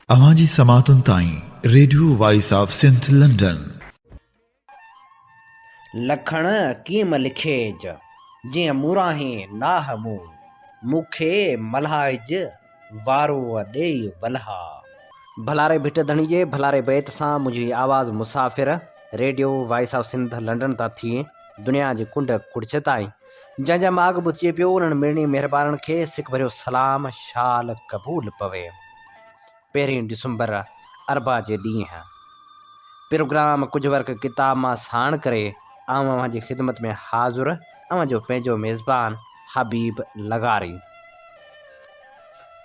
अवांजी समातुन ताईं radio voice of Sindh London. लखण कीम लिखेज जीअं मुराही नाह मूंखे मल्हाइज वारो ॾेई वल्हा। भलारे भिट धणी जे भलारे बैत सां मुंहिंजी आवाज़ मुसाफ़िर radio voice of Sindh London तां थिए दुनिया जे कुंड कुड़च ताईं जंहिंजा माॻ ॿुधिजे पियो उन्हनि मिड़नी महिरबाननि खे सिक भरियो सलाम शाल क़बूल पवे। 1 डिसंबर अरबा जे ॾींहुं प्रोग्राम कुझु वर्क किताब मां साण करे आऊं अव्हां जी ख़िदमत में हाज़ुर अव्हां जो पंहिंजो मेज़बान हबीब लगारी।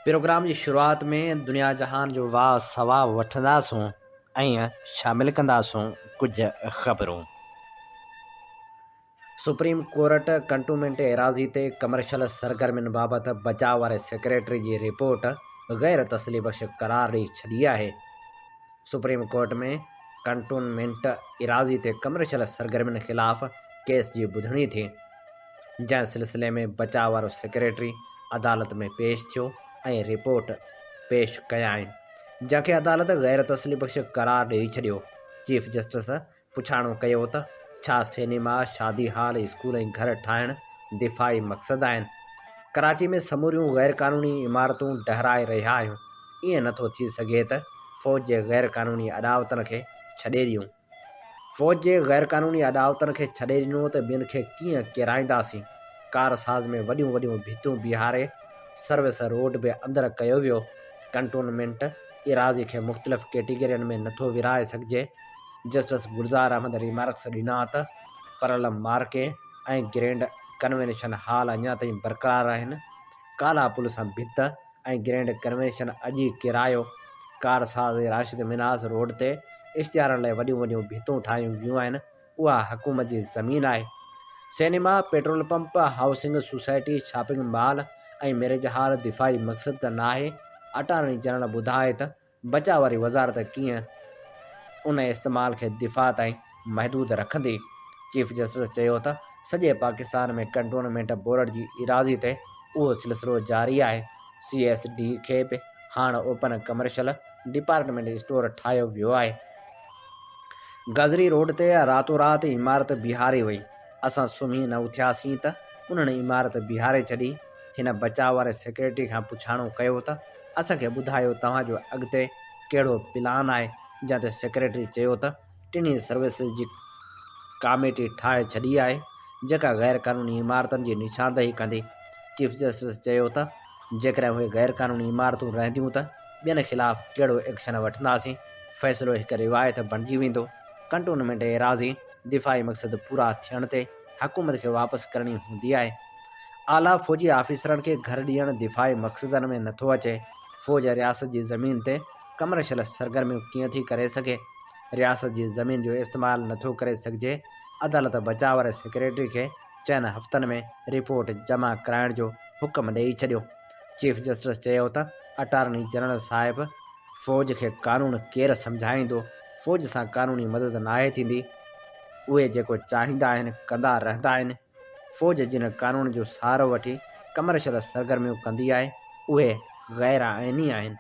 प्रोग्राम जी शुरूआत में दुनिया जहान जो वाह सवाब वठंदासूं ऐं शामिल कंदासूं कुझु ख़बरूं। सुप्रीम कोर्ट कंटोनमेंट एराज़ी ते कमर्शियल सरगर्मियुनि बाबति बचाव वारे सेक्रेटरी जी रिपोर्ट गैर तसली बख़्श करार ॾेई छॾी आहे। सुप्रीम कोर्ट में कंटोनमेंट एराज़ी ते कमर्शियल सरगर्मियुनि ख़िलाफ़ केस जी ॿुधणी थी, जंहिं सिलसिले में बचाव वारो सेक्रेटरी अदालत में पेश थियो ऐं रिपोर्ट पेश कया आहिनि, जंहिंखे अदालत गैर तसली बख़्श करार ॾेई छॾियो। चीफ जस्टिस पुछाणो कयो त छा सिनेमा, शादी हाल, स्कूल ऐं घर ठाहिण दिफ़ाई मक़सद आहिनि? कराची में समूरियूं गैर क़ानूनी इमारतूं डहिराए रहिया आहियूं। ईअं नथो थी सघे त फ़ौज जे गैर क़ानूनी अॾावतनि खे छॾे ॾियूं। फ़ौज जे गैर क़ानूनी अॾावतनि खे छॾे ॾिनो त ॿियनि खे कीअं किराईंदासीं? कारसाज़ में वॾियूं वॾियूं भितूं बीहारे सर्विस रोड बि अंदरि कयो वियो। कंटोनमेंट एराज़ी खे मुख़्तलिफ़ कैटेगरियुनि में नथो विराए सघिजे। जस्टिस गुलज़ार अहमद रिमार्क्स ॾिना त परल मार्के ऐं ग्रैंड कन्वेंशन हॉल अञा ताईं बरक़रार आहिनि। काला पुल सां भित ऐं ग्रैंड कन्वेंशन अॼु किरायो। कारसाज़ राशिद मिनास रोड ते इश्तिहारनि लाइ वॾियूं वॾियूं भितूं ठाहियूं वियूं आहिनि, उहा हुकूमत जी ज़मीन आहे। Cinema, petrol pump, housing society, shopping mall ऐं मैरिज हॉल दिफ़ाई मक़सद त नाहे। अटार्नी जनरल ॿुधाए त बचाव वारी वज़ारत कीअं उन इस्तेमाल खे दिफ़ा ताईं महदूद रखंदी। चीफ जस्टिस चयो त सॼे पाकिस्तान में कंटोनमेंट बोर्ड जी एराज़ी ते उहो सिलसिलो जारी आहे। CSD खे बि हाणे ओपन कमर्शियल डिपार्टमेंट स्टोर ठाहियो वियो आहे। गज़री रोड ते रातो राति इमारत बीहारे वई। असां सुम्ही न उथियासीं त उन्हनि इमारत बीहारे छॾी। हिन बचाव वारे सेक्रेटरी खां पुछाणो कयो त असांखे ॿुधायो तव्हांजो अॻिते कहिड़ो प्लान आहे, जंहिं ते सेक्रेटरी चयो त टिनी सर्विसिस जी कमेटी ठाहे छॾी आहे, जेका गैर क़ानूनी इमारतनि जी निशानदेही कंदी। चीफ जस्टिस चयो त जेकॾहिं उहे गैर क़ानूनी इमारतूं रहंदियूं त ॿियनि ख़िलाफ़ कहिड़ो एक्शन वठंदासीं। फ़ैसिलो हिकु रिवायत बणिजी वेंदो। कंटोनमेंट एराज़ी दिफ़ाई मक़सद पूरा थियण ते हुकूमत खे वापसि करणी हूंदी आहे। आला फ़ौजी ऑफिसरनि खे घर ॾियणु दिफ़ाई मक़सदनि में नथो अचे। फ़ौज रियासत जी ज़मीन ते कमर्शियल सरगर्मियूं कीअं थी करे सघे? रियासत जी ज़मीन जो इस्तेमालु नथो करे सघिजे। अदालत बचाव वारे सेक्रेटरी खे 4 हफ़्तनि में रिपोर्ट जमा कराइण जो हुकुम ॾेई छॾियो। चीफ जस्टिस चयो त अटार्नी जनरल साहिब, फ़ौज खे कानून केरु सम्झाईंदो? फ़ौज सां कानूनी मदद नाहे थींदी। उहे जेको चाहींदा आहिनि कंदा रहंदा आहिनि। फ़ौज जिन कानून जो सहारो वठी कमर्शियल सरगर्मियूं कंदी आहे, उहे गैर आइनी आहिनि।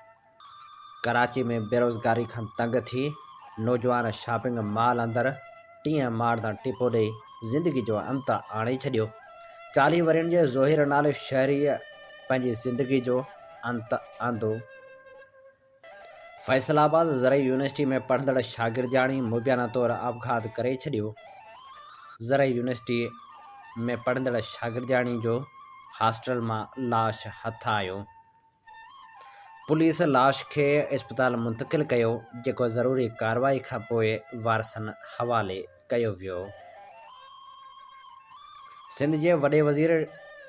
कराची में बेरोज़गारी खां तंग थी नौजवान शॉपिंग मॉल अंदरि 30 माड़ तां टिपो ॾेई ज़िंदगी जो अंत आणे छॾियो। 40 वरियनि जे ज़ोहिर नाले शहरीअ पंहिंजी ज़िंदगी जो अंत आंदो। फैसलाबाद ज़रई यूनिवर्सिटी में पढ़ंदड़ शागिर्दियाणी मुबियाना तौरु आपघात करे छॾियो। ज़रई यूनिवर्सिटी में पढ़ंदड़ शागिर्दियाणी जो हॉस्टल मां लाश हथ आयो। पुलिस लाश खे इस्पताल मुंतक़िल कयो, जेको ज़रूरी कार्रवाई खां पोइ वारसनि हवाले कयो वियो। सिंध जे वॾे वज़ीर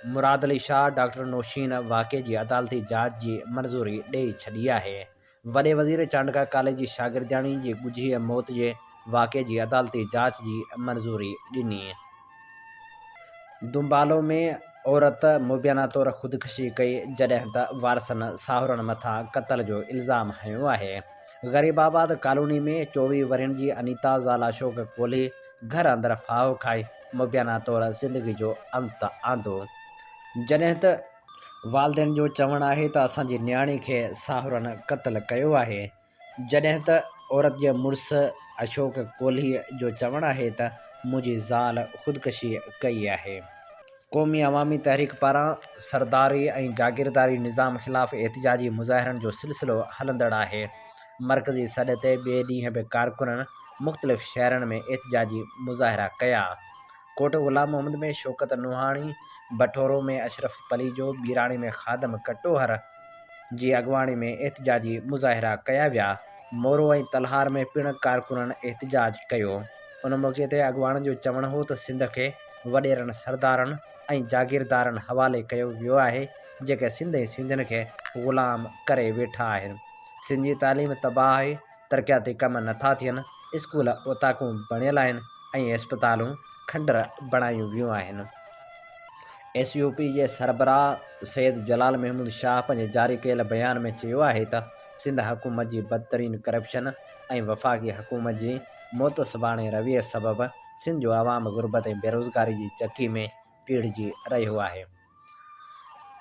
मुराद अली शाह डॉक्टर नौशीन वाक़े जी अदालती जांच जी मंज़ूरी ॾेई छॾी आहे। वॾे वज़ीर चांडका कॉलेज जी शागिर्दियाणी जी ॻुझी मौत जे वाक़े जी अदालती जांच जी मंज़ूरी ॾिनी। दुम्बालो में औरत मुबियाना तौरु ख़ुदकुशी कई, जॾहिं त वारसनि साहुरनि मथां क़त्ल जो इल्ज़ाम हयो आहे। ग़रीबाबाद कॉलोनी में 24 वरियनि जी अनीता ज़ाल अशोक कोहली घर अंदरि फाहो खाई मुबियाना तौरु ज़िंदगी जो अंत आंदो, जॾहिं त वालदेन जो चवणु आहे त असांजी न्याणी खे साहुरनि क़त्ल कयो आहे, जॾहिं त औरत जे मुड़ुसु अशोक कोहली जो चवणु आहे त मुंहिंजी ज़ाल ख़ुदकशी कई आहे। क़ौमी अवामी तहरीक पारां सरदारी ऐं जागीरदारी निज़ाम ख़िलाफ़ एहतिजाजी मुज़ाहिरनि जो सिलसिलो हलंदड़ आहे। मरकज़ी सॾ ते ॿिए ॾींहं बि कारकुननि मुख़्तलिफ़ शहरनि में एहतिजाजी मुज़ाहिरा कया। कोट ग़ुलाम मोहम्मद में शौकत नूहाणी, बठोरो में अशरफ पलीजो, बीराणी में ख़ादम कटोहर जी अॻवाणी में एहतिजाजी मुज़ाहिरा कया विया। मोरो ऐं तलहार में पिणु कारकुननि एहतिजाज कयो। उन मौक़े ते अॻवाणनि जो चवणु हो त सिंध खे वॾेरनि सरदारनि ऐं जागीरदारनि हवाले कयो वियो आहे, जेके सिंध ऐं सिंधियुनि खे ग़ुलाम करे वेठा आहिनि। सिंध जी तालीम तबाह आहे, तरक़ियाती कम नथा थियनि, स्कूल ओताकूं बणियल आहिनि ऐं अस्पतालूं खंडर बणायूं वियूं आहिनि। SUP जे सरबराह सैयद जलाल महमूद शाह पंहिंजे जारी कयल बयान में चयो आहे त सिंध हुकूमत जी बदतरीन करप्शन ऐं वफ़ाक़ी हुकूमत जी मोतसबाणे रवैये सबबि सिंध जो आवाम गुरबत ऐं बेरोज़गारी जी चकी में पीड़िजी रहियो आहे।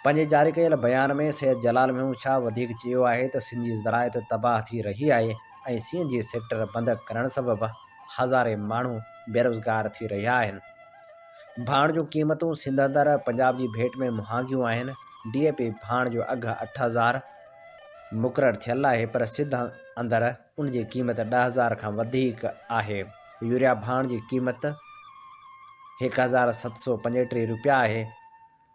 पंहिंजे जारी कयल बयान में सैयद जलाल महमूद शाह वधीक चयो आहे त सिंध जी ज़राइत तबाह थी रही आहे ऐं CNG सेक्टर बंदि करण सबबि हज़ारे माण्हू बेरोज़गार थी रहिया आहिनि। भाण जूं क़ीमतूं सिंध अंदरि पंजाब जी भेट में महांगियूं आहिनि। DAP भाण जो अघु 8,000 मुक़ररु थियल आहे, पर सिंध अंदरि उन जी क़ीमत 10,000 खां वधीक आहे। यूरिया भाण जी क़ीमत 1,735 रुपया आहे,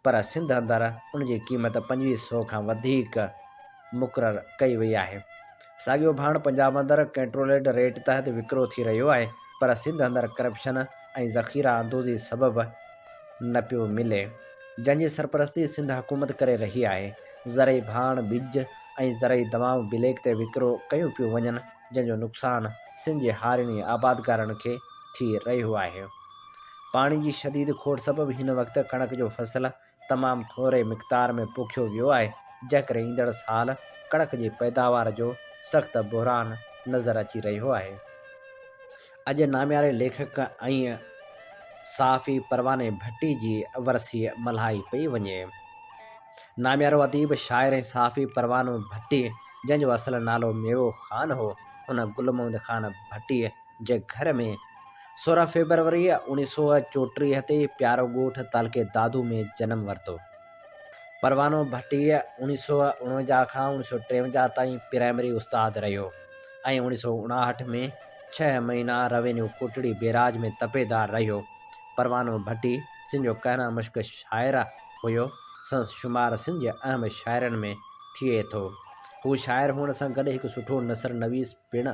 पर सिंध अंदरि उन जी क़ीमत 2,500 खां वधीक मुक़ररु कई वई आहे। साॻियो भाण पंजाब अंदरि कंट्रोलेड रेट तहत विकिरो थी रहियो आहे, पर सिंध अंदरि करप्शन ऐं ज़ख़ीरा अंदोज़ी सबबि न पियो मिले, जंहिंजी सरपरस्ती सिंध हुकूमत करे रही आहे। ज़रई भाण, बिज ऐं ज़रई दवाऊं ब्लैक ते विकिरो कयूं पियूं वञनि, जंहिंजो नुक़सानु सिंध जे हारिनी आबादकारनि खे थी रहियो आहे। पाणी जी शदीद खोड़ सबबि हिन वक़्तु कणक जो फ़सुलु तमामु थोरे मिक़दार में पोखियो वियो आहे, जंहिं करे ईंदड़ साल कणक जी पैदावार जो सख़्तु बहिरान नज़र अची रहियो आहे। अॼु नाम्यारे लेखक ऐं साफ़ी परवाने भट्टी जी वरसी मल्हाई पई वञे। नाम्यारो अदीब, शाइर ऐं साफ़ी परवानो भट्टी, जंहिंजो असुलु नालो मेवो ख़ान हो, हुन गुल मोहम्मद ख़ान भट्टी जे घर में 16 फरवरी 1934 ते प्यारो ॻोठ तालके दादू में जनमु वरितो। परवानो भट्टी 1949 खां 1953 ताईं प्राइमरी उस्ताद रहियो ऐं 1959 में 6 महीना रेवेन्यू कोटड़ी बैराज में तपेदार रहियो। परवानो भट्टी सिंध जो कहना मुश्क शाइर हुयो। संस शुमार सिंध जे अहम शाइरनि में थिए थो। हू शाइर हुअण सां गॾु हिकु सुठो नसर नवीस पिणु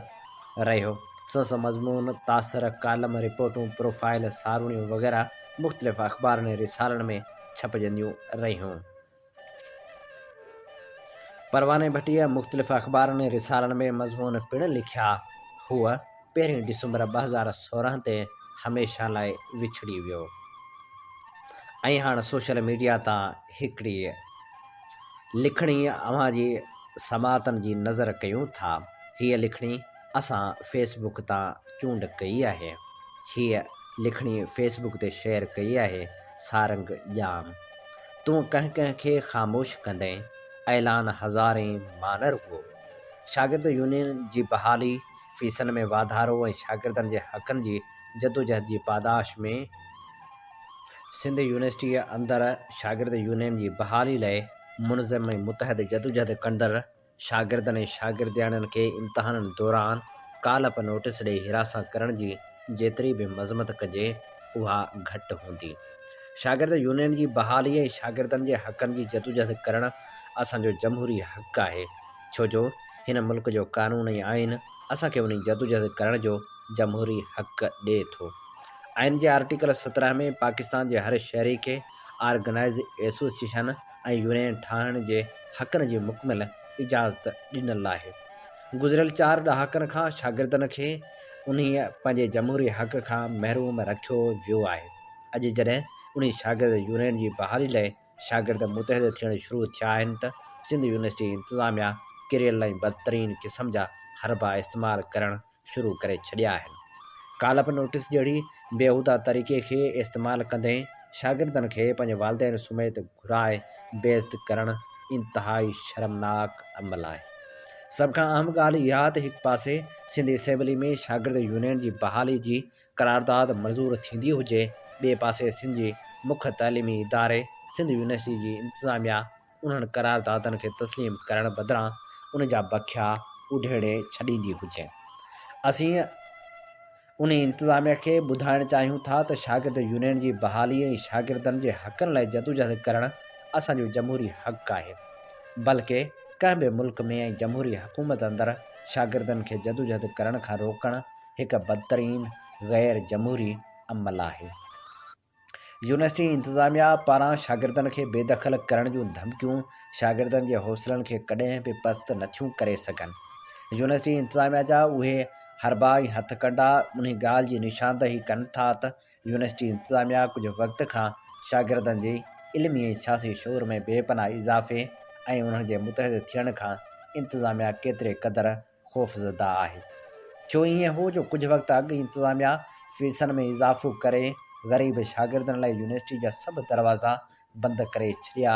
रहियो। संस मज़मून, तासर, कालम, रिपोर्टूं, प्रोफाइल, सारूणियूं वग़ैरह मुख़्तलिफ़ अख़बारनि ऐं रिसालनि में छपजंदियूं रहियूं। परवाने भट्टीअ मुख़्तलिफ़ अख़बारनि ऐं रिसालनि में मज़मून पिणु लिखिया हुआ। 1 दिसंबर 2016 ते हमेशह लाइ विछड़ी वियो ऐं हाणे सोशल मीडिया तां हिकिड़ी लिखणी अव्हां जी समातनि जी नज़र कयूं था। हीअ लिखणी असां फेसबुक तां चूंड कई आहे। हीअ लिखणी फेसबुक ते शेयर कई आहे। सारंग ॼाम, तूं कंहिं कंहिं खे ख़ामोश कंदे, ऐलान हज़ारे मां न रुॻो। शागिर्द यूनियन जी बहाली, फीसनि में वाधारो ऐं शागिर्दनि जे हक़नि जी जदोजहद जी पादाश में सिंध यूनिवर्सिटीअ अंदरि शागिर्द यूनियन जी बहाली लाइ मुनज़म ऐं मुतहद जदोजहद कंदड़ शागिर्दनि ऐं शागिर्दियाणियुनि खे इम्तिहाननि दौरान कालप नोटिस ॾेई हिरासत करण जी जेतिरी बि मज़मत कजे, उहा घटि हूंदी। शागिर्द यूनियन जी बहाली ऐं शागिर्दनि जे हक़नि जी जदोजहद करणु असांजो जमहूरी हक़ आहे, छो जो हिन मुल्क जो कानून ऐं आइन असांखे उन जदोजहद करण जो जमहूरी हक़ ॾिए थो। आइन जे आर्टिकल 17 में पाकिस्तान जे हर शहरी खे ऑर्गेनाइज़ एसोसिएशन ऐं यूनियन ठाहिण जे हक़नि जी मुकमिल इजाज़त ॾिनल आहे। गुज़िरियल 4 ॾहाकनि खां शागिर्दनि खे उन्हीअ पंहिंजे जमहूरी हक़ खां महरूम रखियो वियो आहे। अॼु जॾहिं उन शागिर्द यूनियन जी बहाली लाइ शागिर्द मुतहद थियण शुरू थिया आहिनि त सिंध यूनिवर्सिटी इंतिज़ामिया किरियल ऐं बदतरीन क़िस्म जा हरबा इस्तेमालु करणु शुरू करे छॾिया आहिनि। कालप नोटिस जहिड़ी बेहूदा तरीक़े खे इस्तेमालु कंदे शागिर्दनि खे पंहिंजे वालिदैन समेत घुराए बेइज़्ज़त करणु इंतिहाई शर्मनाक अमल आहे। सभ खां अहम ॻाल्हि इहा त हिकु पासे सिंध असेंबली में शागिर्द यूनियन जी बहाली जी करारदाद मंज़ूर थींदी हुजे, ॿिए पासे सिंध जी मुख्य तइलीमी इदारे सिंध यूनिवर्सिटी जी इंतिज़ामिया उन्हनि करारदादनि खे तस्लीम करण बदिरां उन जा बखिया उधेड़े छॾींदी हुजे। असीं उन इंतिज़ामिया खे ॿुधाइणु चाहियूं था त शागिर्द यूनियन जी बहाली ऐं शागिर्दनि जे हक़नि लाइ जदोजहद करणु असांजो जमहूरी हक़ आहे, बल्कि कंहिं बि मुल्क में ऐं जमहूरी हुकूमत अंदरि शागिर्दनि खे जदोजहद करण खां रोकणु हिकु बदतरीन ग़ैर जमहूरी अमल आहे। यूनिवर्सिटी इंतिज़ामिया पारां शागिर्दनि खे बेदख़ल करण जूं धमकियूं शागिर्दनि जे हौसलनि खे कॾहिं बि पस्त नथियूं करे सघनि। यूनिवर्सिटी इंतिज़ामिया जा उहे हरबा ऐं हथकंडा उन ॻाल्हि जी निशानदही कनि था त यूनिवर्सिटी इंतिज़ामिया कुझु वक़्त खां शागिर्दनि जी इल्मी ऐं सियासी शौर में बेपनाह इज़ाफ़े ऐं उन्हनि जे मुतहद थियण खां इंतिज़ामिया केतिरे क़दुरु ख़ौफ़ज़दा आहे। छो ईअं हो जो कुझु वक़्तु अॻु इंतिज़ामिया फ़ीसनि में इज़ाफ़ो करे ग़रीब शागिर्दनि लाइ यूनिवर्सिटी जा सभु दरवाज़ा बंदि करे छॾिया।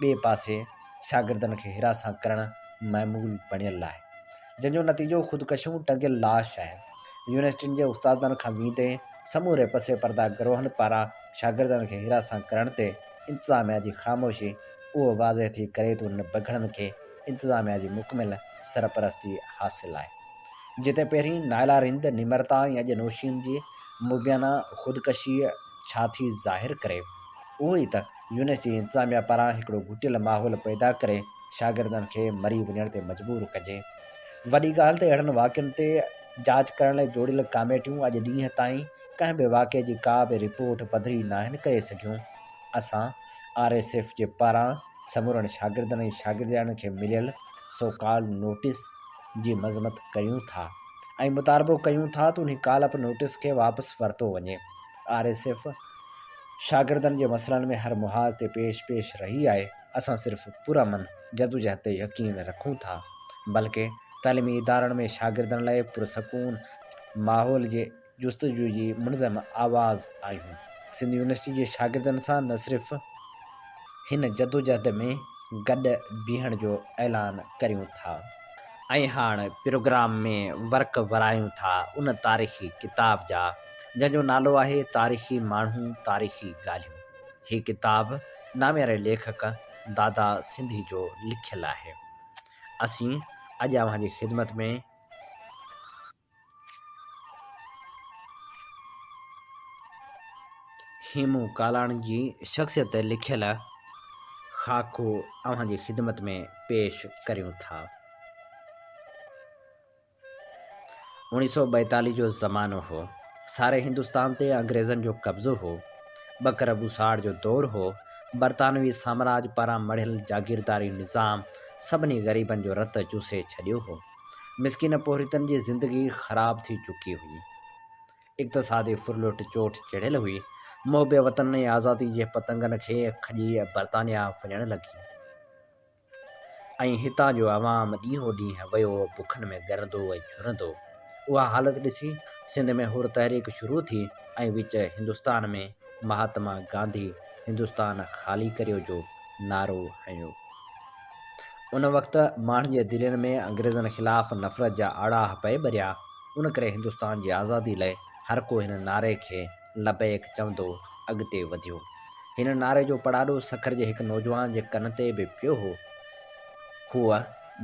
ॿिए पासे शागिर्दनि खे हिरासत करणु मामूल बणियल आहे, जंहिंजो नतीजो ख़ुदकशियूं टंगियल लाश आहे। यूनिवर्सिटियुनि जे उस्तादनि खां वींदे समूरे पसे पर्दा गिरोहनि पारां शागिर्दनि खे हिरासत करण ते इंतिज़ामिया जी ख़ामोशी उहो वाज़े थी करे त उन बगड़नि खे इंतिज़ामिया जी मुकमिल सरपरस्ती हासिलु आहे। जिते पहिरीं नाइला रिंद निमरता ऐं अॼु नौशीन जी मुबियाना ख़ुदकशी छा थी ज़ाहिर करे, उहो ई त यूनिवर्सिटी इंतिज़ामिया पारां हिकिड़ो घुटियल माहौल पैदा करे शागिर्दनि खे मरी वञण ते मजबूर कजे। वॾी ॻाल्हि त अहिड़नि वाक़िअनि ते जांच करण लाइ जोड़ियल कमेटियूं अॼु ॾींहं ताईं कंहिं बि वाक़े जी का बि रिपोर्ट पधरी नाहिनि करे सघियूं। असां RSF जे पारां समूरनि शागिर्दनि ऐं शागिर्दियाणियुनि खे मिलियल सोकाल नोटिस जी मज़मत कयूं था ऐं मुतालबो कयूं था त उन कालप नोटिस खे वापसि वरितो वञे। RSF शागिर्दनि जे मसइलनि में हर मुहाज़ ते पेश रही आहे। असां सिर्फ़ु पुरअमन जदोजहद ते यकीन रखूं था, बल्कि तइलीमी इदारनि में शागिर्दनि लाइ पुरसकून माहौल जे जुस्तजू जी मुनज़म आवाज़ आहियूं। सिंध यूनिवर्सिटी जे शागिर्दनि सां न सिर्फ़ु हिन जदोजहद में गॾु बीहण जो ऐलान करियूं था ऐं हाणे प्रोग्राम में वर्क वरायूं था उन तारीख़ी किताब जा जंहिंजो नालो आहे तारीख़ी माण्हू तारीख़ी ॻाल्हियूं। हीअ किताब नामियारे लेखक दादा सिंधी जो लिखियलु आहे। असीं अॼु अव्हांजी ख़िदमत में हेमू कालाणी जी शख़्सियत ते लिखियल ख़ाको अव्हांजी ख़िदमत में पेश करियूं था। 1942 जो ज़मानो हो। सारे हिंदुस्तान ते अंग्रेज़नि जो कब्ज़ो हो। बकर बुसाड़ जो दौर हो। बरतानवी साम्राज पारां मढ़ियल जागीरदारी निज़ाम सभिनी ग़रीबनि जो रत चूसे छॾियो हो। मिसकिन पोहरितनि जी ज़िंदगी ख़राब थी चुकी हुई। इक़्तिसादी फुरलुट चोट चढ़ियल हुई। मोहबे वतन ऐं आज़ादी जे पतंगनि खे खॼी बरतानिया वञण लॻी ऐं हितां जो अवाम ॾींहों ॾींहुं वियो बुखनि में ॻरंदो ऐं झुरंदो। उहा हालत ॾिसी सिंध में हुर तहरीक शुरू थी ऐं विच हिंदुस्तान में महात्मा गांधी हिंदुस्तान ख़ाली करियो जो नारो हंयो। उन वक़्तु माण्हुनि जे दिलनि में अंग्रेज़नि ख़िलाफ़ नफ़रत जा आड़ाह पए भरिया। उन करे हिंदुस्तान जी आज़ादी लाइ हर को हिन नारे खे लबैक चवंदो अॻिते वधियो। हिन नारे जो पड़ाॾो सखर जे हिकु नौजवान जे कन ते बि पियो हो। हूअ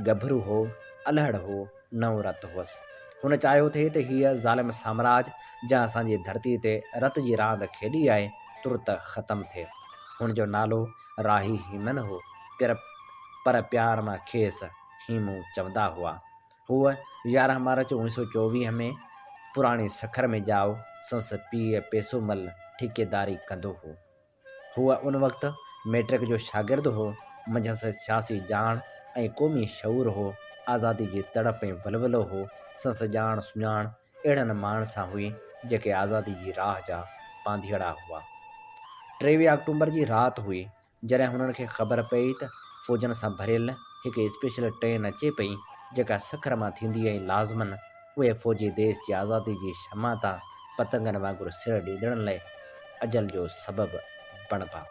गभरू हो, अलहड़ हो, नओं रत हुअसि। हुन चाहियो थे त हीअ ज़ालिम साम्राज जंहिं असांजी धरती ते रत जी रांदि खेॾी आहे तुरत ख़तमु थिए। हुन जो नालो राही हीमन हो, पर प्यार मां खेसि हीमू चवंदा हुआ। हूअ 11 मार्च 1924 में पुराणी सखर में ॼाओ संस पीउ पेसोमल ठेकेदारी कंदो हो। हूअ उन वक़्तु मैट्रिक जो शागिर्द हो। मंझंदि सियासी ॼाण ऐं क़ौमी शऊर हो। आज़ादी जी तड़प ऐं वलवलो हो। संस ॼाण सुञाण अहिड़नि माण्हुनि सां हुई जेके आज़ादी जी राह जा पांधीअड़ा हुआ। 23 अक्टूबर जी राति हुई जॾहिं हुननि खे ख़बर पई त फ़ौजनि सां भरियल हिकु स्पेशल ट्रेन अचे पई जेका सखर मां थींदी ऐं लाज़मन उहे फ़ौजी देश जी आज़ादी जी शमा तां पतंगनि वांगुरु सिर ॾींदड़ लाइ अजल जो सबबु बणिबा।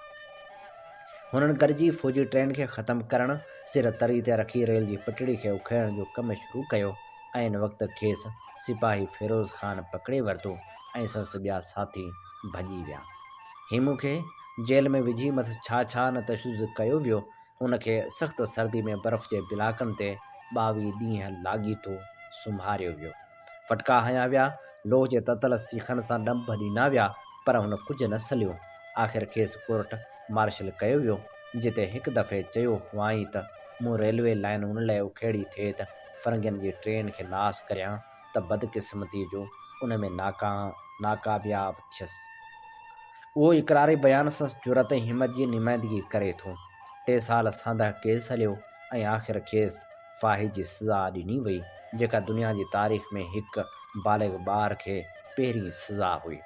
हुननि गॾिजी फ़ौजी ट्रेन खे ख़तमु करणु, सिर तरी ते रखी रेल जी पटड़ी खे उखेड़ण जो कमु शुरू कयो ऐं इन वक़्त खेसि सिपाही फ़िरोज़ ख़ान पकिड़े वरितो ऐं संसि ॿिया साथी भॼी विया। हेमू खे जेल में विझी मथि छा न तशदुद कयो वियो। हुनखे सख़्तु सर्दी में बर्फ़ जे बिलाकनि ते 22 ॾींहं लाॻीतो सुम्हारियो वियो। फटका हया विया, लोह जे ततल सीखनि सां ॾंभ ॾिना विया, पर हुन कुझु न सलियो। आख़िर खेसि कोर्ट मार्शल कयो वियो, जिते हिकु दफ़े चयो हुआईं त मूं रेलवे लाइन उन लाइ उखेड़ी थिए त फ़र्ंगियुनि जी ट्रेन खे नास करियां, त बदकिस्मती जो उन में नाकामयाब थियसि। उहो इक़रारी बयान संदसि जुरत ऐं हिमत जी नुमाइंदगी करे थो। 3 साल सांदह केस हलियो ऐं आख़िर खेसि फाही जी सज़ा ॾिनी वई, जेका दुनिया जी तारीख़ में हिकु बालिग़ ॿार खे पहिरीं सज़ा हुई।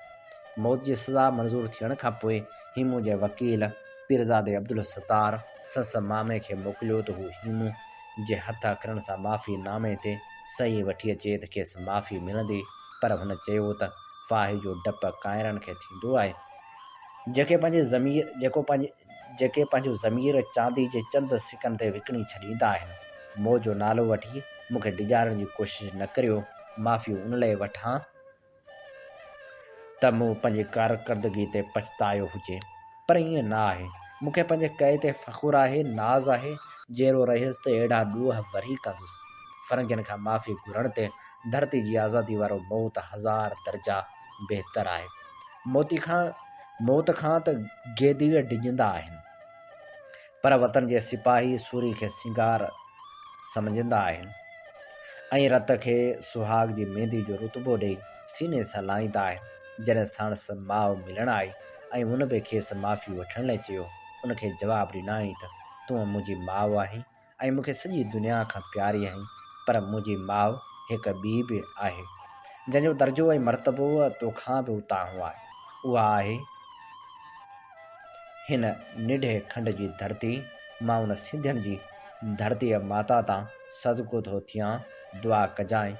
मौत जी सज़ा मंज़ूर थियण खां पोइ हीमू जे वकील पीरज़ादे अब्दुल सत्तार संदसि मामे खे मोकिलियो त हू हीमू जे हथ अखरनि सां माफ़ी नामे ते सही वठी अचे त खेसि माफ़ी मिलंदी, पर हुन चयो त फाही जो डपु काइरनि खे थींदो आहे, जेके पंहिंजो ज़मीर चांदी जे चंद सिकनि ते विकिणी छॾींदा आहिनि। मौत जो नालो वठी मूंखे डिॼारण जी कोशिशि न करियो। माफ़ी उन लाइ वठां त मूं पंहिंजी कारकर्दगी ते पछतायो हुजे, पर ईअं न आहे। मूंखे पंहिंजे कए ते फ़ख़ुरु आहे, नाज़ आहे। जहिड़ो रहियुसि त अहिड़ा ॾोह वरी कंदुसि। फ़र्ंगियुनि खां माफ़ी घुरण ते धरती जी आज़ादी वारो मौत 1000 दर्जा बहितर आहे। मौत खां त गेदीअ डिॼंदा आहिनि, पर वतन जे सिपाही सूरी खे सिंगार सम्झंदा आहिनि ऐं रत खे सुहाग जी मेंदी जो रुतबो ॾेई सीने सां लाहींदा आहिनि। जॾहिं साणसि माउ मिलण आई ऐं हुन बि खेसि माफ़ी वठण लाइ चयो, उनखे जवाबु ॾिनाई त तूं मुंहिंजी माउ आहीं ऐं मूंखे सॼी दुनिया खां प्यारी आहीं, पर मुंहिंजी माउ हिकु ॿी बि आहे, जंहिंजो दर्जो ऐं मर्तबो तोखां बि उतां आहे। उहा आहे हिन निढे खंड जी धरती। मां उन सिंधियुनि जी धरतीअ माता तां सदिको थो थियां, दुआ कजांइ।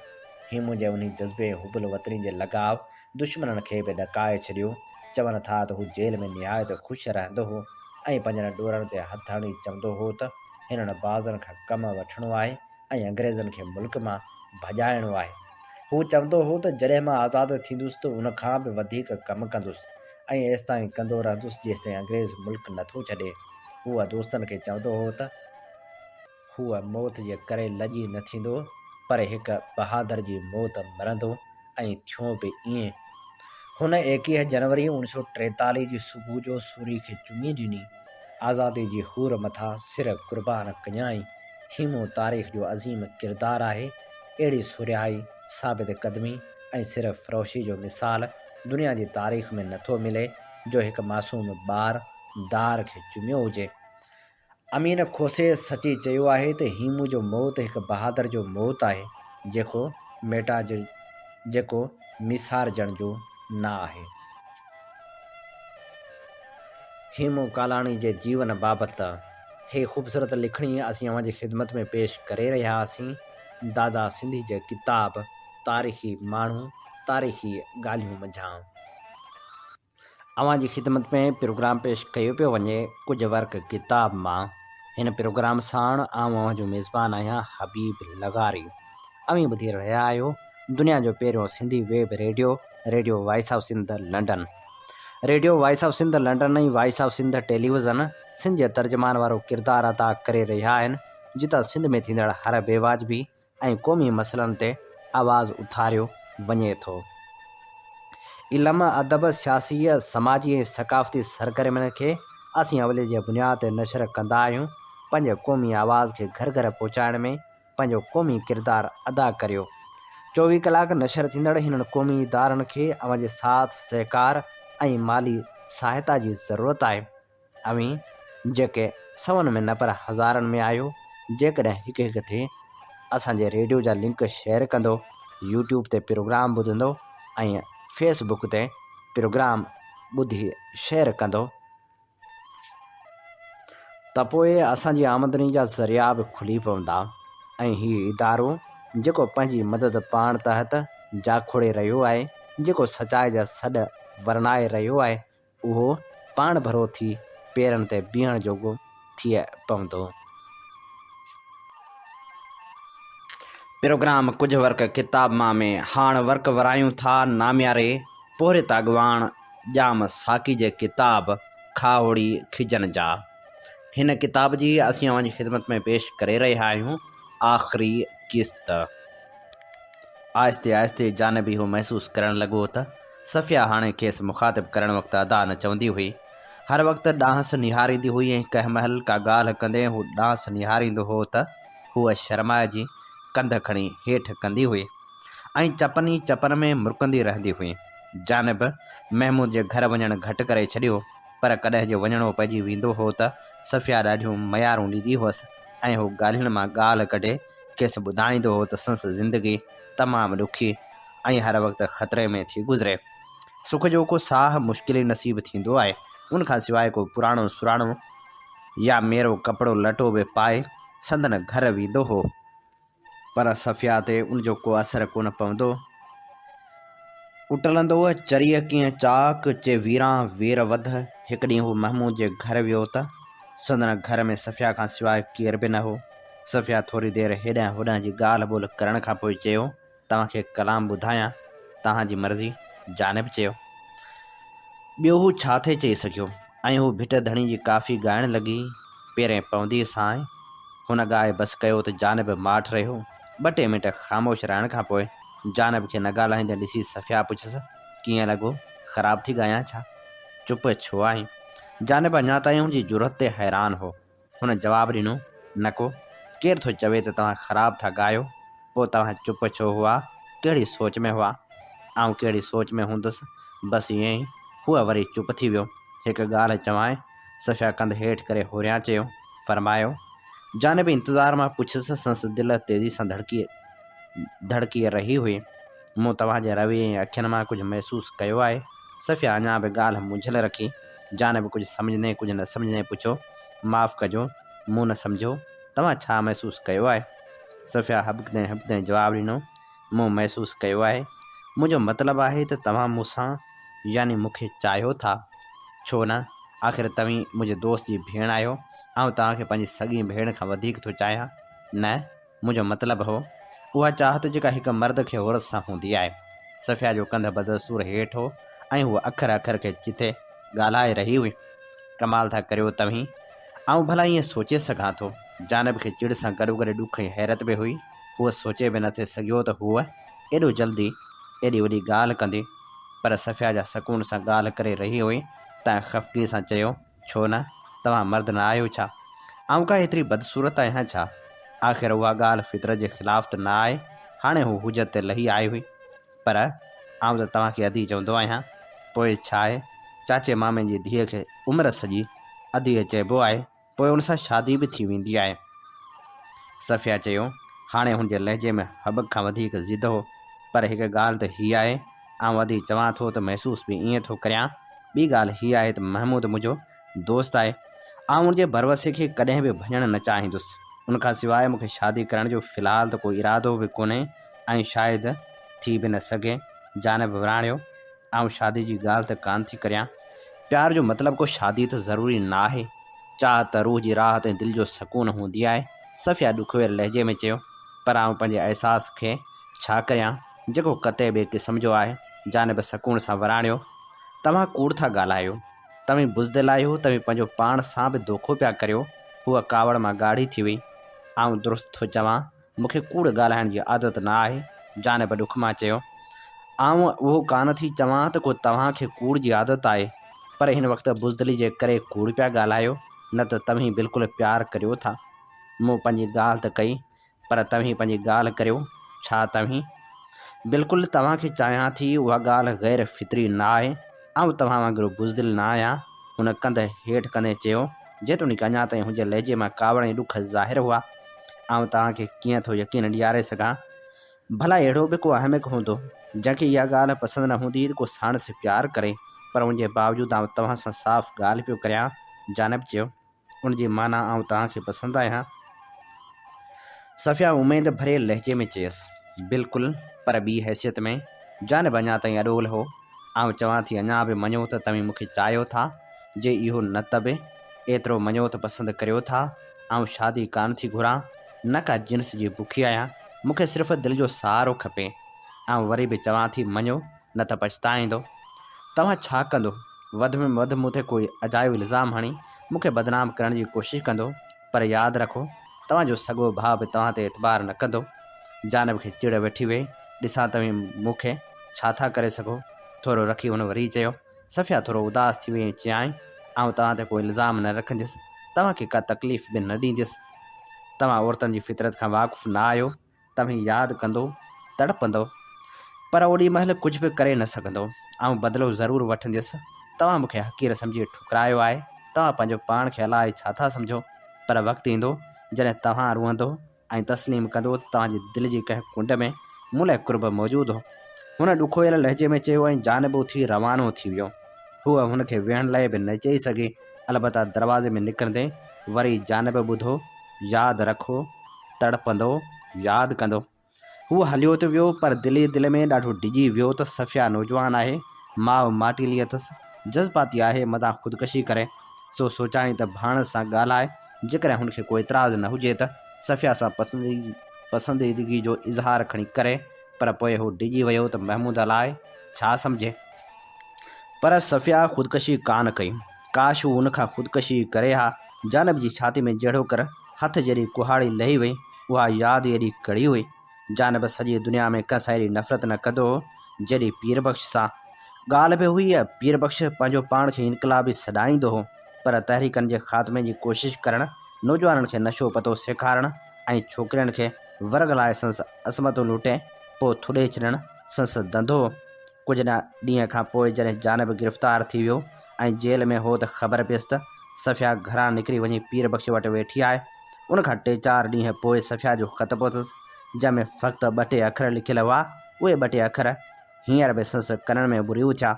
हेमू जे उन जज़्बे हुबल वतनी जे लॻाव दुश्मननि खे बि ॾकाए छॾियो। चवनि था त हू जेल में निहायत ख़ुशि रहंदो हो ऐं पंहिंजनि ॾोरनि ते हथ हणी चवंदो हो त हिननि बाज़नि खां कमु वठिणो आहे ऐं अंग्रेज़नि खे मुल्क मां भॼाइणो आहे। हू चवंदो हो त जॾहिं मां आज़ादु थींदुसि त उन खां बि वधीक कमु कंदुसि ऐं एसि ताईं कंदो रहंदुसि जेसि ताईं अंग्रेज़ मुल्क नथो छॾे। हूअ दोस्तनि खे चवंदो हो त हूअ मौत जे करे लॼी न थींदो, पर हिकु बहादुर जी मौत मरंदो, ऐं थियो बि ईअं। हुन 21 जनवरी 1943 जी सुबुह जो सूरी खे चुमी ॾिनी। आज़ादी जी हूर मथां सिर क़ुर्बान कयाईं। हीमू तारीख़ जो अज़ीम किरदारु आहे। अहिड़ी सुरिहाई, साबित क़दमी ऐं सिर फ़रोशी जो मिसाल दुनिया जी तारीख़ में नथो मिले, जो हिकु मासूम ॿार दार खे चुमियो हुजे। अमीन खोसे सची चयो आहे त हीमू जो मौत हिकु बहादुर जो मौत आहे, जेको मिसारजण जो न आहे। हेमू कालाणी जे जीवन बाबति हे ख़ूबसूरत लिखणी असीं अवां जी ख़िदमत में पेश करे रहिया हुआसीं। दादा सिंधी जे किताब तारीख़ी माण्हू, तारीख़ी ॻाल्हियूं मंझां अवां जी ख़िदमत में प्रोग्राम पेश कयो पियो वञे कुझु वर्क किताब मां। हिन प्रोग्राम साण अवां जो मेज़बान आहियां हबीब लगारी। अवीं ॿुधी रहिया आहियो दुनिया जो पहिरियों Sindhi web radio voice of Sindh London. Radio voice of Sindh London ऐं voice of Sindh television Sindh जे तर्जुमान वारो किरदारु अदा करे रहिया आहिनि, जितां सिंध में थींदड़ हर बेवाजिबी ऐं क़ौमी मसइलनि ते आवाज़ु उथारियो वञे थो। इल्म, अदब, सियासी, समाजी ऐं सक़ाफ़ती सरगर्मियुनि खे असीं अवले जे बुनियाद ते नशर कंदा आहियूं। पंहिंजे क़ौमी आवाज़ खे घर घर पहुचाइण में पंहिंजो क़ौमी किरदारु अदा करियो। 24 कलाक नशर थींदड़ हिननि क़ौमी इदारनि खे अवां जे साथ सहकार ऐं माली सहायता जी ज़रूरत आहे। अवीं जेके सौनि में न पर हज़ारनि में आहियो, जेकॾहिं हिकु हिकु थिए असांजे रेडियो जा लिंक शेयर कंदो, यूट्यूब ते प्रोग्राम ॿुधंदो ऐं फेसबुक ते प्रोग्राम ॿुधी शेयर कंदो, त पोइ असांजी आमदनी जा ज़रिया बि खुली पवंदा ऐं हीउ इदारो जेको पंहिंजी मदद पाण तहत जाखोड़े रहियो आहे, जेको सचाई जा सॾ वरनाए रहियो आहे, उहो पाण भरो थी पेरनि ते बीहण जोॻो थिए पवंदो। प्रोग्राम कुझु वर्क किताब मां में हाण वर्क वरायूं था नामियारे पोहरे तागवान ॼाम साकी जे किताब खावड़ी खिजन जा। हिन किताब जी असीं अवां जी ख़िदमत में पेश करे रहिया आहियूं आख़िरी क़िस्त। आहिस्ते आहिस्ते जानबी हू महसूस करण लॻो त सफ़िया हाणे खेसि मुखातिब करण वक़्तु अदा न चवंदी हुई। हर वक़्तु ॾांहुं निहारींदी हुई ऐं कंहिं महिल का ॻाल्हि कंदे हू ॾांहुं निहारींदो हो त हूअ शर्माए जी कंध खणी हेठि कंदी हुई ऐं चपनी चपन में मुरकंदी रहंदी हुई। जानब महमूद जे घर वञणु घटि करे छॾियो, पर कॾहिं जो वञिणो पइजी वेंदो हो त सफ़िया ॾाढियूं मयारूं ॾींदी हुअसि ऐं हू ॻाल्हियुनि मां ॻाल्हि कढे खेसि ॿुधाईंदो हो त संदसि ज़िंदगी तमामु ॾुखी ऐं हर वक़्तु ख़तरे में थी गुज़रे। सुख जो को साह मुश्किल ई नसीब थींदो आहे, उनखां सवाइ को पुराणो सुराणो या मेरो कपिड़ो लटो बि पाए संदन घर वेंदो हो, पर सफ़िया ते उनजो को असरु कोन पवंदो। उटलंदो चरीअ कीअं चाक चे वीरां वेर वध। हिकु ॾींहुं हू महमूद जे घर वियो त संदन घर में सफ़िया खां सवाइ केर बि न हो। सफ़िया थोरी देरि हेॾां होॾां जी ॻाल्हि ॿोल करण खां पोइ चयो, तव्हांखे कलाम ॿुधायां? तव्हांजी मर्ज़ी, जानब चयो। ॿियो हू छा थिए चई सघियो ऐं हू भिट धणी जी काफ़ी ॻाइण लॻी। पहिरें पवंदी सां हुन ॻाए बसि कयो त जानब माठ रहियो। 2-टे मिंट ख़ामोश रहण खां पोइ जानब खे न ॻाल्हाईंदे ॾिसी सफ़िया पुछियसि, कीअं लॻो? ख़राबु थी ॻायां छा? चुप छो आहीं? जानब अञा ताईं हुनजी जुरत ते हैरान हो। हुन जवाबु ॾिनो, न को, केरु थो चवे त तव्हां ख़राबु था ॻायो? पोइ तव्हां चुप छो हुआ? कहिड़ी सोच में हुआ? आउं कहिड़ी सोच में हूंदुसि? बसि ईअं ई। हूअ वरी चुप थी वियो। हिकु ॻाल्हि चवां? सफ़िया कंध हेठि करे होरियां चयो, फरमायो। जानब इंतज़ार मां पुछियसि, संसि दिलि तेज़ी सां धड़की रही हुई। मूं तव्हांजे रवैये ऐं अखियुनि मां कुझु महसूसु कयो आहे। सफ़िया अञा बि ॻाल्हि मुंझियल रखी। जानब कुझु सम्झंदे कुझु न सम्झंदे पुछो, माफ़ु कजो, मूं न सम्झो, तव्हां छा महसूसु कयो आहे? सफ़िया हबकंदे जवाबु ॾिनो, मूं महसूसु कयो आहे, मुंहिंजो मतिलबु आहे त तव्हां मूंसां यानी मूंखे चाहियो था, छो न? आख़िर तव्हीं मुंहिंजे दोस्त जी भेण आहियो। ऐं तव्हांखे पंहिंजी सॻी भेण खां वधीक थो चाहियां। न, मुंहिंजो मतिलबु हो उहा चाहत जेका हिकु मर्द खे औरत सां हूंदी आहे। सफ़िया जो कंध बदसूर हेठि हो ऐं हूअ अखर खे जिथे ॻाल्हाए रही हुई। कमाल था करियो तव्हीं, आउं भला ईअं सोचे सघां थो। जानब खे चिड़ सां गॾु गॾु ॾुख ऐं हैरत बि हुई। हूअ सोचे बि नथे सघियो त हूअ एॾो जल्दी एॾी वॾी ॻाल्हि कंदी, पर सफ़िया जा सकून सां ॻाल्हि करे रही हुई त ख़फ़गी सां चयो, छो न? तव्हां मर्द न आहियो छा? आउं का एतिरी बदसूरत आहियां छा? आख़िर उहा ॻाल्हि फितरत जे ख़िलाफ़ त न आहे। हाणे हू हुजत ते लही आई हुई, पर आउं त तव्हांखे अधी चवंदो आहियां। पोइ छा आहे? चाचे मामे जी धीअ खे उमिरि सॼी अधीअ चइबो आहे, पोइ उन सां शादी बि थी वेंदी आहे। सफ़िया चयो। हाणे हुनजे लहजे में हबक खां वधीक ज़िद हो। पर हिकु ॻाल्हि त हीअ आहे, आउं वधी चवां थो त महसूस बि ईअं थो करियां। ॿी ॻाल्हि हीअ आहे त महमूद मुंहिंजो दोस्त आहे। आउं हुनजे भरवसे खे कॾहिं बि भञणु न चाहींदुसि। उनखां सवाइ मूंखे शादी करण जो फ़िलहाल त कोई इरादो बि कोन्हे ऐं शायदि थी बि न सघे। जानब विराणियो, आउं शादी जी ॻाल्हि त कान थी करियां। प्यार जो मतिलबु को शादी त ज़रूरी न आहे। चाहत रूह जी राहत ऐं दिलि जो सकून हूंदी आहे। सफ़िया ॾुखिये लहजे में चयो, पर आउं पंहिंजे अहसास खे छा करियां जेको कते ॿिए क़िस्म जो आहे। जानब सकून सां विराणियो, तव्हां कूड़ था ॻाल्हायो। तव्हीं बुज़दिल आहियो। तव्हीं पंहिंजो पाण सां बि धोखो पिया करियो। हूअ कावड़ मां ॻाढ़ी थी वई। आउं दुरुस्त थो चवां, मूंखे कूड़ ॻाल्हाइण जी आदत न आहे। जानब ॾुख मां चयो, आउं उहो कान थी चवां त को तव्हांखे कूड़ जी आदत आहे, पर हिन वक़्तु बुज़दिली जे करे कूड़ पिया ॻाल्हायो, न त तव्हीं बिल्कुलु प्यार करियो था। मूं पंहिंजी ॻाल्हि त कई, पर तव्हीं पंहिंजी ॻाल्हि करियो। छा तव्हीं? बिल्कुलु तव्हांखे चाहियां थी, उहा ॻाल्हि गैर फितरी न आहे। आउं तव्हां वांगुरु बुज़दिल न आहियां। हुन कंध हेठि कंदे चयो, जेतोणीकि अञा ताईं हुनजे लहजे मां कावड़ ऐं ॾुख ज़ाहिर हुआ। आउं तव्हांखे कीअं थो यकीन ॾियारे सघां? भला अहिड़ो बि को अहमिक हूंदो जंहिंखे इहा ॻाल्हि पसंदि न हूंदी त को साणुस प्यार करे, पर उनजे बावजूदि आउं तव्हां सां साफ़ ॻाल्हि पियो करियां। जानब चयो, उनजी माना आउं तव्हांखे पसंदि आहियां? सफ़िया उमेद भरे लहजे में चयसि, बिल्कुलु, पर ॿी हैसियत में। जानब अञा ताईं अॾोल हो। आउं चवां थी, अञा बि मञो त तव्हीं मूंखे चाहियो था। जे इहो न त बि एतिरो मञो त पसंदि करियो था ऐं शादी कान थी घुरां, न का जिन्स जी बुखी आहियां, मूंखे सिर्फ़ु दिलि जो सहारो खपे। ऐं वरी बि चवां थी मञो न त पछताईंदो। तव्हां छा कंदो? वधि में वधि मूं ते कोई अजायो इल्ज़ाम हणी मूंखे बदनाम करण जी कोशिशि कंदो, पर यादि रखो तव्हांजो सॻो भाउ बि तव्हां ते एतबार न कंदो। जानब खे चिड़ वेठी वई। ॾिसां तव्हीं मूंखे छा था करे सघो? थोरो रखी हुन वरी चयो। सफ़िया थोरो उदास थी वई ऐं चयाईं, आउं तव्हां ते कोई इल्ज़ाम न रखंदुसि, तव्हांखे का तकलीफ़ बि न ॾींदुसि। तव्हां औरतुनि जी फितरत खां वाक़ुफ़ु न आहियो। तव्हीं यादि कंदो, तड़पंदो, पर ओॾी महिल कुझु बि करे न सघंदो। ऐं बदिलो ज़रूरु वठंदुसि। तव्हां मूंखे हक़ीर सम्झी ठुकरायो आहे। तव्हां पंहिंजो पाण खे अलाए छा था सम्झो, पर वक़्तु ईंदो जॾहिं तव्हां रुअंदो ऐं तस्लीम कंदो त तव्हांजी दिलि जी कंहिं कुंड में मूं लाइ कुर्ब मौजूदु हो। हुन ॾुखोयल लहजे में चयो ऐं जानब उथी रवानो थी वियो। हूअ हुनखे वेहण लाइ बि न चई सघी। अलबत्ता दरवाज़े में निकिरंदे वरी जानब ॿुधो, यादि रखो, तड़पंदो, यादि कंदो। हूअ हलियो त वियो, पर दिलि में ॾाढो डिॼी वियो त सफ़िया नौजवान आहे, माउ माटीली अथसि, जज़्बाती आहे, मथां ख़ुदकशी करे। सो सोचाई त भाण सां ॻाल्हाए, जेकॾहिं हुनखे को एतिराज़ु न हुजे त सफ़िया सां पसंदीदगी जो इज़हार खणी करे। पर पोइ हू डिॼी वियो त महमूद अलाए छा सम्झे। पर सफ़िया ख़ुदकशी कान कई। काश हू उनखां ख़ुदकशी करे हा। जानब जी छाती में जहिड़ो कर हथ जहिड़ी कुहाड़ी लही वई। उहा यादि एॾी कड़ी हुई। जानब सॼी दुनिया में कंहिं सां अहिड़ी नफ़रत न कंदो हो जहिड़ी पीरबख़्श सां। ॻाल्हि बि हुई पीरबख़्श पंहिंजो पाण खे इनकलाबी सॾाईंदो हो, पर तहरीकनि जे ख़ात्मे जी कोशिशि करणु, नौजवाननि खे नशो पतो सेखारणु ऐं छोकिरियुनि खे वर्ग लाइ संसि असमतूं लूटे पोइ थुॾे छॾणु संसि धंधो हो। कुझु ॾींहं खां पोइ जॾहिं जानब गिरफ़्तार थी वियो ऐं जेल में हो त ख़बर पियसि त सफ़िया घरां निकिरी वञी पीरबख़्श वटि वेठी आहे। उनखां 3-4 ॾींहं पोइ सफ़िया जो ख़त पहुतुसि, जंहिंमें फ़क़्ति 2 अखर लिखियल हुआ। उहे 2 अखर हींअर बि संसि कननि में बुरी उथिया।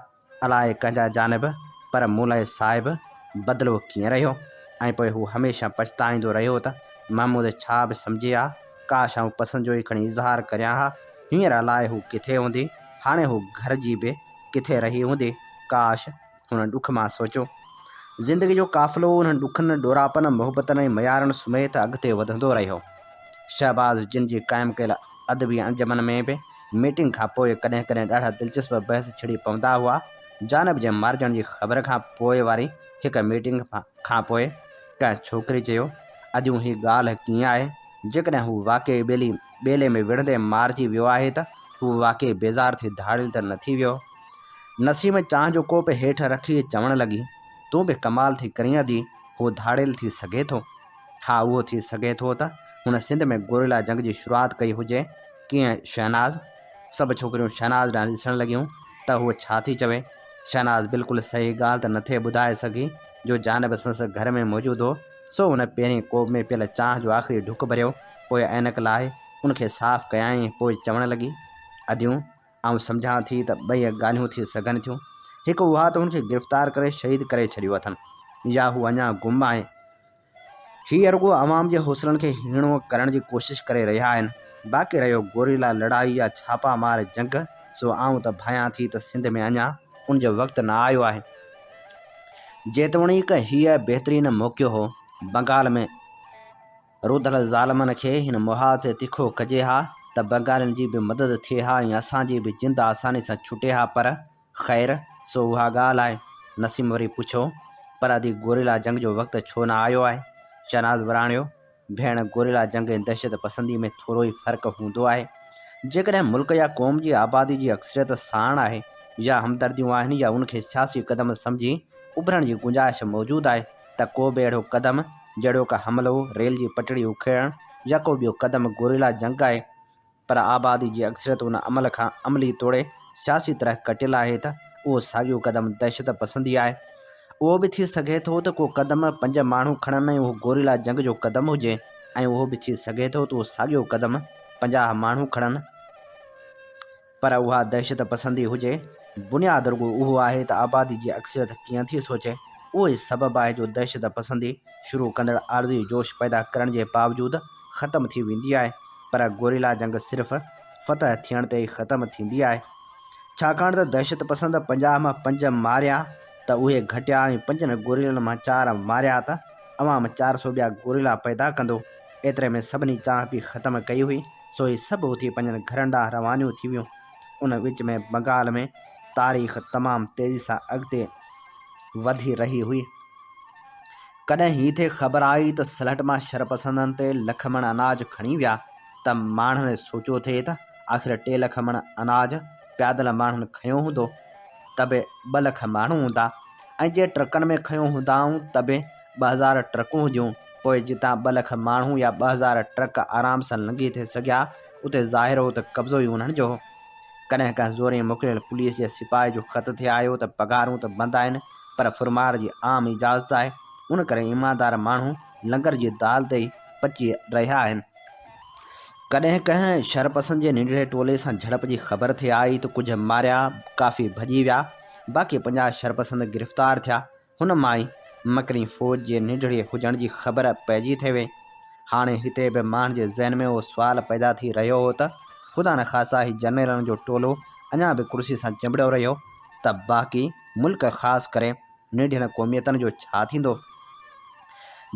अलाए कंहिंजा जानब, पर मुलाए साहिब बदिलो कीअं रहियो। ऐं पोइ हू हमेशह पछताईंदो रहियो त महमूद छा बि सम्झे हा। काश आउं पसंदि जो ई खणी इज़हार करियां हा। हींअर अलाए हू किथे हूंदी। हाणे हू घर जी बि किथे रही हूंदी। काश, हुन ॾुख मां सोचियो। ज़िंदगी जो काफ़िलो उन्हनि ॾुखनि, ॾोरापनि, मुहबतनि ऐं मयारनि समेत अॻिते वधंदो रहियो। शहबाज़ जिन जी क़ाइमु कयल अदबी अंजमन में बि मीटिंग खां पोइ कॾहिं कॾहिं ॾाढा दिलचस्प बहस छिड़ी पवंदा हुआ। जानब जे मारिजण जी ख़बर खां पोइ वारी हिकु मीटिंग खां पोइ कंहिं छोकिरी चयो, अॼु ही ॻाल्हि कीअं आहे? जेकॾहिं हू वाक़ई ॿेले में विढ़ंदे मारिजी वियो आहे त हू वाक़ई बेज़ार थी धाड़ियल त न थी वियो? नसीम चांहि जो कोप हेठि रखी चवणु लॻी, तूं बि कमाल थी करीं अदी। हू धाड़ियल थी सघे थो? हा, उहो थी सघे थो त हुन सिंध में गोरिला जंग जी शुरूआति कई हुजे। कीअं शहनाज़? सभु छोकिरियूं शहनाज़ ॾांहुं ॾिसणु लॻियूं त हूअ छा थी चवे। शहनाज़ बिल्कुलु सही ॻाल्हि त नथे ॿुधाए सघी। जो जानब संसि घर में मौजूदु हो, सो हुन पहिरीं कोप में पियल चांहि जो आख़िरी ढुक भरियो, पोइ ऐनक लाहे उनखे साफ़ु कयाईं। पोइ चवणु लॻी, अदियूं आउं सम्झां थी त 2 ॻाल्हियूं थी सघनि थियूं। हिकु उहा त हुनखे गिरफ़्तार करे शहीद करे छॾियो अथनि, या हू अञा गुम आहे। ही अरुगो अवाम जे हौसलनि खे हीणो करण जी कोशिशि करे रहिया आहिनि। बाक़ी रहियो गोरिला लड़ाई या छापा मार जंग, सो आउं त भायां थी त सिंध में अञा उनजो वक़्तु न आयो आहे। जेतोणीकि हीअ बहितरीन मौक़ो हो बंगाल में रुधल ज़ालमनि खे हिन मुहाज़ ते तिखो कजे हा त बंगालियुनि जी बि मदद थिए हा या असांजी बि जिंद आसानी सां छुटे हा। पर ख़ैर, सो उहा ॻाल्हि आहे। नसीम वरी पुछो, पर अदी गोरिला जंग जो वक़्तु छो न आयो आहे? शहनाज़ वराणियो, भेण, गोरिला जंग ऐं दहशत पसंदी में थोरो ई फ़र्क़ु हूंदो आहे। जेकॾहिं मुल्क या क़ौम जी आबादी जी अक्सरियत साण आहे, या हमदर्दियूं आहिनि, या उनखे सियासी क़दम सम्झी उभरण जी गुंजाइश मौजूदु आहे, त को बि अहिड़ो क़दम जहिड़ो का हमिलो, रेल जी पटड़ी उखेड़णु या को ॿियो क़दम गोरिला जंग आहे। पर आबादी जी अक्सरियत उन अमल खां अमली तोड़े सियासी तरह कटियल आहे त उहो साॻियो क़दम दहशत पसंदी आहे। उहो बि थी सघे थो त को क़दम 5 माण्हू खणनि ऐं उहो गोरिला जंग जो क़दम हुजे, ऐं उहो बि थी सघे थो त उहो साॻियो क़दम 50 माण्हू खणनि, पर उहा दहशत पसंदी हुजे। बुनियादु रुॻो उहो आहे त आबादी जी अक्सरियत कीअं थी सोचे। उहो ई सबबु आहे जो दहशत पसंदी शुरू कंदड़ आर्ज़ी जोश पैदा करण जे बावजूदु ख़तमु थी वेंदी आहे। पर गोरिला जंग सिर्फ़ु फ़तह थियण ते ई ख़तमु थींदी आहे, छाकाणि त दहशत पसंद 50 मां 5 मारिया त उहे घटिया ऐं 5 गोरिलनि मां 4 मारिया त अवाम 400 ॿिया गोरिला पैदा कंदो। एतिरे में सभिनी चांहि पी ख़तमु कई हुई, सो ही सभु उथी पंहिंजनि घरनि ॾांहुं रवानियूं थी वियूं। उन विच में बंगाल में तारीख़ तमामु तेज़ी सां अॻिते वधी रही हुई। कॾहिं हीअ थिए ख़बर आई त सलहट मां शरपसंदनि ते लख मण अनाज खणी विया त माण्हुनि सोचियो थिए त आख़िर 2 लख मण अनाज पैदल माण्हुनि खयो हूंदो त बि 2 लख माण्हू हूंदा, ऐं जे ट्रकनि में खयो हूंदाऊं त बि 2000 ट्रकूं हुजियूं। पोइ जितां 2 लख माण्हू या 2000 ट्रक आराम सां लंघी थिए सघिया, उते ज़ाहिर हो त कब्ज़ो ई उन्हनि जो हो। कॾहिं कंहिं ज़ोरे मोकिलियल पुलिस जे सिपाही जो ख़त थिए आयो त पघारूं त बंदि आहिनि, पर फुरमार जी आम इजाज़त आहे, उन करे ईमानदार माण्हू लंगर जी दाल ते ई पची रहिया आहिनि। कॾहिं कंहिं शरपसंद जे नंढड़े टोले सां झड़प जी ख़बर थिए आई त कुझु मारिया काफ़ी भॼी विया, बाक़ी 50 शरपसंद गिरफ़्तार थिया। हुन मां ई मकरी फ़ौज जे नंढड़े हुजण जी ख़बर पइजी थिए वई। हाणे हिते बि माण्हुनि जे ज़हन में उहो सुवाल पैदा थी रहियो हो त ख़ुदा न ख़ासा ही जनरलनि जो टोलो अञा बि कुर्सी सां चिंबड़ियो रहियो त बाक़ी मुल्क ख़ासि करे नंढियुनि क़ौमियतनि जो छा थींदो।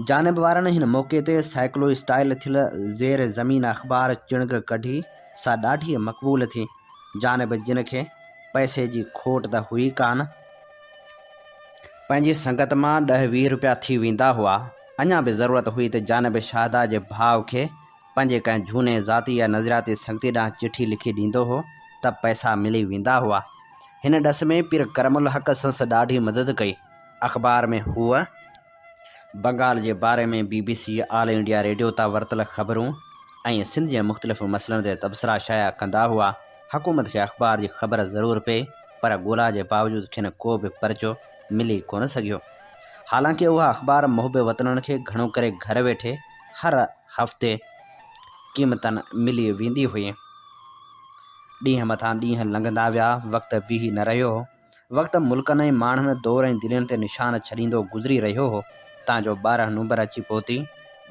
जानिब वारनि हिन मौक़े ते साइक्लो स्टाइल थियल ज़ेर ज़मीन अख़बार चिणग कढी सा ॾाढी मक़बूल थी। जानिब जिन खे पैसे जी खोट त हुई कान, पंहिंजी संगत मां 10-20 रुपया थी वेंदा हुआ। अञा बि ज़रूरत हुई त जानिब शाहदा जे भाउ खे पंहिंजे कंहिं झूने ज़ाती या नज़रियाती संगती ॾांहुं चिठी लिखी ॾींदो हो त पैसा मिली वेंदा हुआ। हिन ॾस में पीर करमुल हक़ संस ॾाढी मदद कई। अख़बार में हूअ बंगाल जे बारे में BBC ऑल इंडिया रेडियो तां वरितल ख़बरूं ऐं सिंध जे मुख़्तलिफ़ मसइलनि ते तबसरा शाया कंदा हुआ। हुकूमत खे अख़बार जी ख़बर ज़रूरु पए, पर ॻोल्हा जे बावजूदु खेनि को बि परचो मिली कोन सघियो। हालांकि उहा अख़बार मुहिब वतननि खे घणो करे घर वेठे हर हफ़्ते क़ीमतनि मिली वेंदी हुई। ॾींहं मथां ॾींहं लंघंदा विया, वक़्तु बीही न रहियो हो। वक़्तु मुल्कनि ऐं माण्हुनि दौर ऐं दिलनि ते निशान छॾींदो गुज़री रहियो हो। तांजो 12 नवंबर अची पहुती।